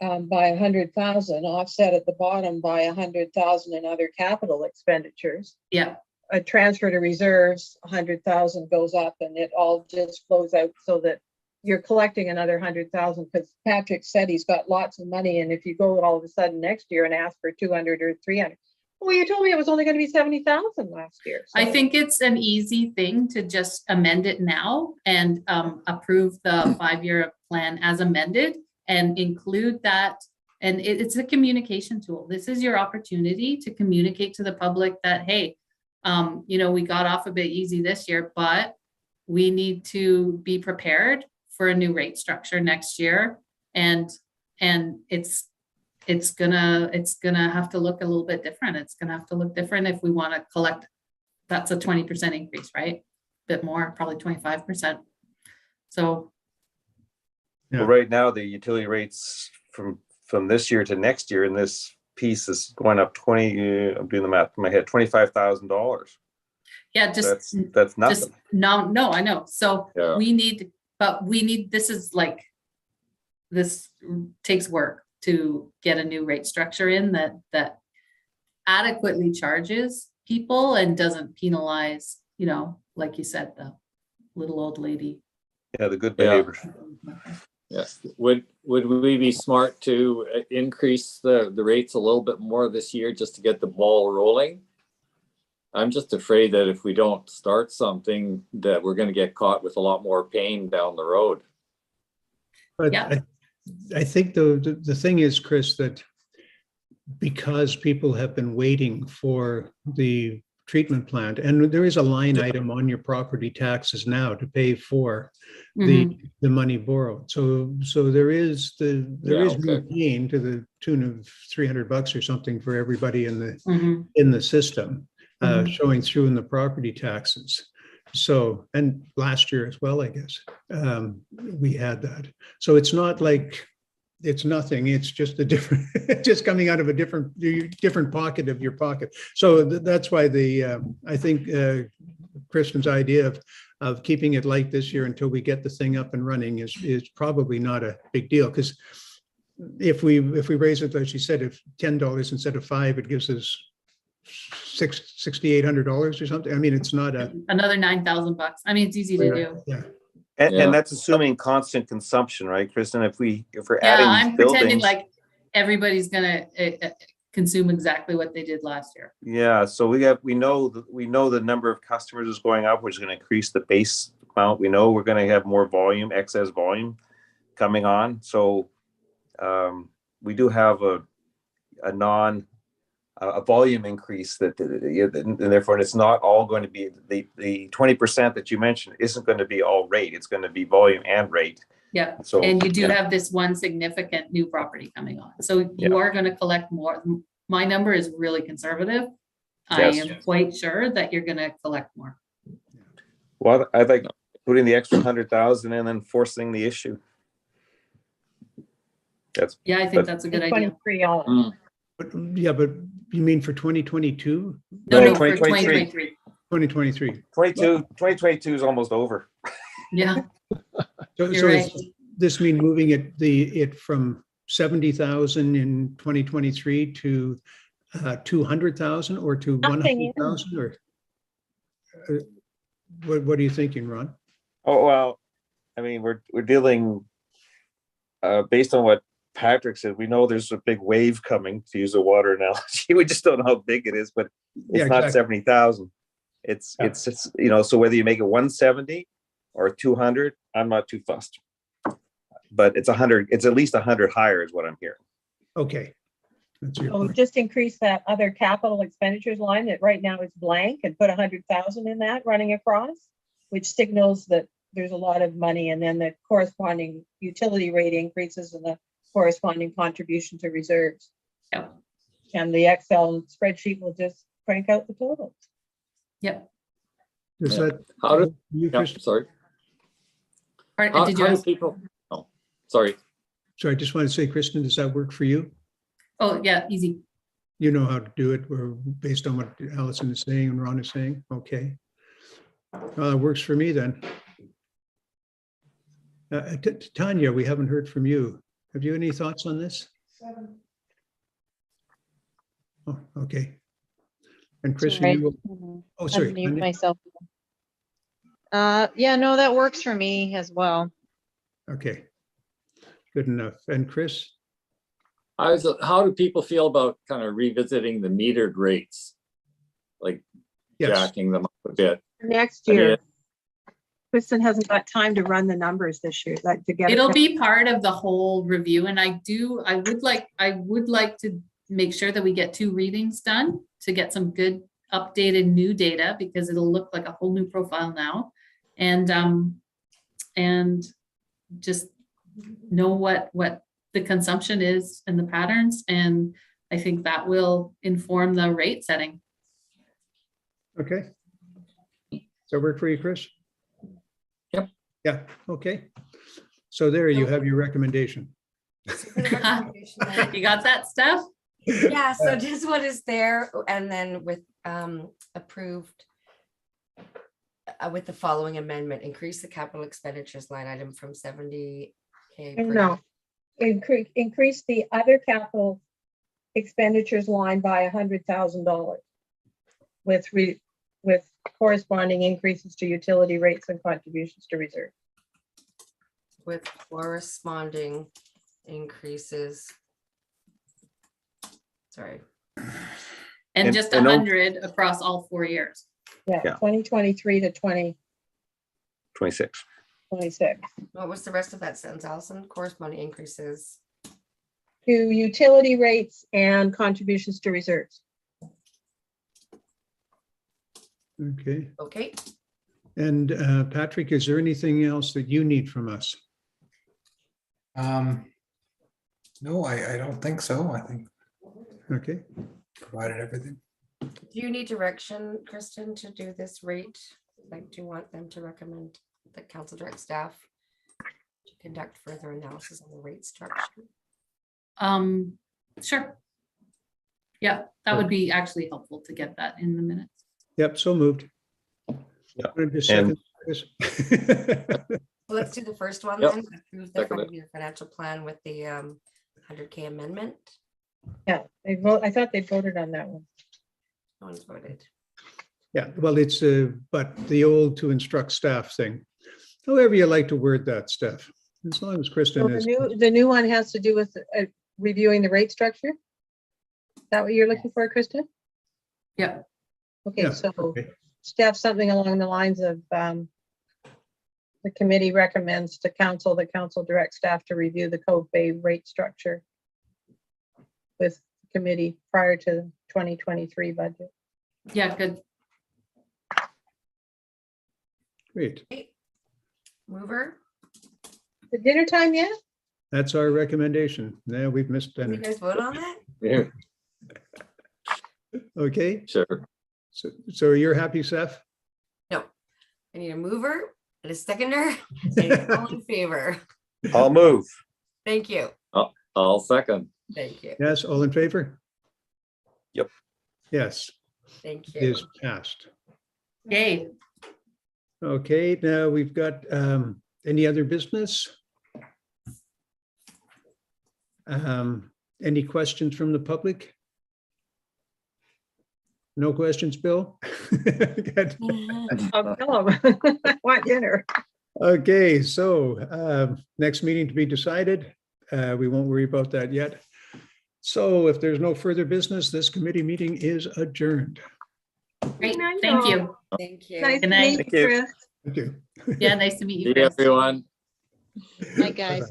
by 100,000, offset at the bottom by 100,000 in other capital expenditures. Yeah. A transfer to reserves, 100,000 goes up, and it all just flows out so that you're collecting another 100,000 because Patrick said he's got lots of money. And if you go all of a sudden next year and ask for 200 or 300, well, you told me it was only going to be 70,000 last year. I So- think it's an easy thing to just amend it now and approve the 5-year plan as amended and include that. And it's a communication tool. This is your opportunity to communicate to the public that, hey, you know, we got off a bit easy this year, but we need to be prepared for a new rate structure next year. And it's gonna have to look a little bit different. It's gonna have to look different if we want to collect. That's a 20% increase, right? Bit more, probably 25%. So Well, right now, the utility rates from this year to next year in this piece is going up 20, I'm doing the math in my head, $25,000. yeah, just That's nothing. just no, I know. So Yeah. we need, this is like, this takes work to get a new rate structure in that adequately charges people and doesn't penalize, you know, like you said, the little old lady. Yeah, the good Yeah. behavior. Yes. Would we be smart to increase the rates a little bit more this year just to get the ball rolling? I'm just afraid that if we don't start something, that we're going to get caught with a lot more pain down the road. But Yeah. I think the thing is, Chris, that because people have been waiting for the treatment plant, and there is a line item on your property taxes now to pay for the money borrowed. So there is more gain to the tune of $300 or something for everybody in the system, showing through in the property taxes. So, and last year as well, I guess, we had that. So it's not like it's nothing. It's just a different, just coming out of a different pocket of your pocket. So that's why I think Kristen's idea of keeping it light this year until we get the thing up and running is probably not a big deal. Because if we raise it, as she said, if $10 instead of $5, it gives us $6,800 or something. I mean, it's not Another $9,000. I mean, it's easy to do. Yeah. And that's assuming constant consumption, right, Kristen? If we're Yeah, adding I'm these pretending buildings, like everybody's gonna consume exactly what they did last year. yeah. So we know the number of customers is going up, which is going to increase the base amount. We know we're going to have more volume, excess volume coming on. So we do have a volume increase and therefore it's not all going to be the 20% that you mentioned isn't going to be all rate. It's going to be volume and rate. Yeah. So, and you do have this one significant new property coming on. So you are going to collect more. My number is really conservative. Yes. I am quite sure that you're going to collect more. Well, I like putting the extra 100,000 and then forcing the issue. Yeah, I think that's a good idea. 23 all. But you mean for 2022? No, for 2023. 2023. 2022 is almost over. Yeah. So You're right. this mean moving it from 70,000 in 2023 to 200,000 or to Nothing. 100,000 or what are you thinking, Ron? Oh, well, I mean, we're dealing based on what Patrick said, we know there's a big wave coming, to use a water analogy. We just don't know how big it is, but it's not 70,000. It's so whether you make it 170 or 200, I'm not too fussed. But it's 100, it's at least 100 higher is what I'm hearing. Okay. That's your So point. just increase that other capital expenditures line that right now is blank and put 100,000 in that running across, which signals that there's a lot of money, and then the corresponding utility rate increases and the corresponding contribution to reserves. Yeah. And the Excel spreadsheet will just crank out the totals. Yep. Is Yeah. that How do- you, Yeah, Kristen? sorry. Did you How do ask? people? Oh, sorry. Sorry, I just want to say, Kristen, does that work for you? Oh, yeah, easy. You know how to do it, or based on what Allison is saying and Ron is saying? Okay. It works for me then. Tanya, we haven't heard from you. Have you any thoughts on this? Oh, okay. And Kristen, Sorry. you will, oh, sorry. Unmute Tanya? myself. Yeah, no, that works for me as well. Okay. Good enough. And Chris? How do people feel about kind of revisiting the metered rates? Like Yes. jacking them up a bit? Next I mean, year. Kristen hasn't got time to run the numbers this year, like to get. it It'll done. be part of the whole review, and I would like to make sure that we get 2 readings done to get some good updated new data, because it'll look like a whole new profile now. And just know what the consumption is and the patterns, and I think that will inform the rate setting. Okay. Does that work for you, Chris? Yep. Yeah, okay. So there you have your recommendation. For the recommendation, then- You got that, Steph? Yeah, so just what is there, and then with approved with the following amendment, increase the capital expenditures line item from 70K. per No, increase the other capital expenditures line by $100,000 with corresponding increases to utility rates and contributions to reserve. With corresponding increases. Sorry. And just and 100 across all 4 years. Yeah, Yeah. 2023 to 2026. 26. What was the rest of that sentence, Allison? Corresponding increases. To utility rates and contributions to reserves. Okay. Okay. And Patrick, is there anything else that you need from us? No, I don't think so. I think Okay. provided everything. Do you need direction, Kristen, to do this rate? Like, do you want them to recommend the council direct staff to conduct further analysis on the rate structure? Sure. Yeah, that would be actually helpful to get that in the minutes. Yep, so moved. Yep. Want to just second this? So let's do the first one Yep. then. Approve the Second it. five-year financial plan with the 100K amendment. Yeah, I thought they voted on that one. No one's voted. Yeah, well, it's, but the old to instruct staff thing. However you like to word that, Steph, as long as So Kristen is. the new one has to do with reviewing the rate structure? Is that what you're looking for, Kristen? Yeah. Okay, Yeah, so okay. staff, something along the lines of the committee recommends to council, the council directs staff to review the Cove Bay rate structure with the committee prior to the 2023 budget. Yeah, good. Great. Mover, The dinner time yet? That's our recommendation. Now we've missed can you dinner. guys vote on that? Yeah, Okay, sure. so you're happy, Seth? No. I need a mover and a seconder. And all in favor. I'll move. Thank you. I'll second. Thank you. Yes, all in favor? Yep. Yes, Thank it you. is passed. Yay. Okay, now we've got any other business? Any questions from the public? No questions, Bill? Good. Oh, no. I want dinner. Okay, so next meeting to be decided. We won't worry about that yet. So if there's no further business, this committee meeting is adjourned. Great. I Thank know. you. Thank you. Nice Good to night. meet Thank you, you. Chris. Thank you. Yeah, nice to meet you, See Chris. everyone. Hi, guys.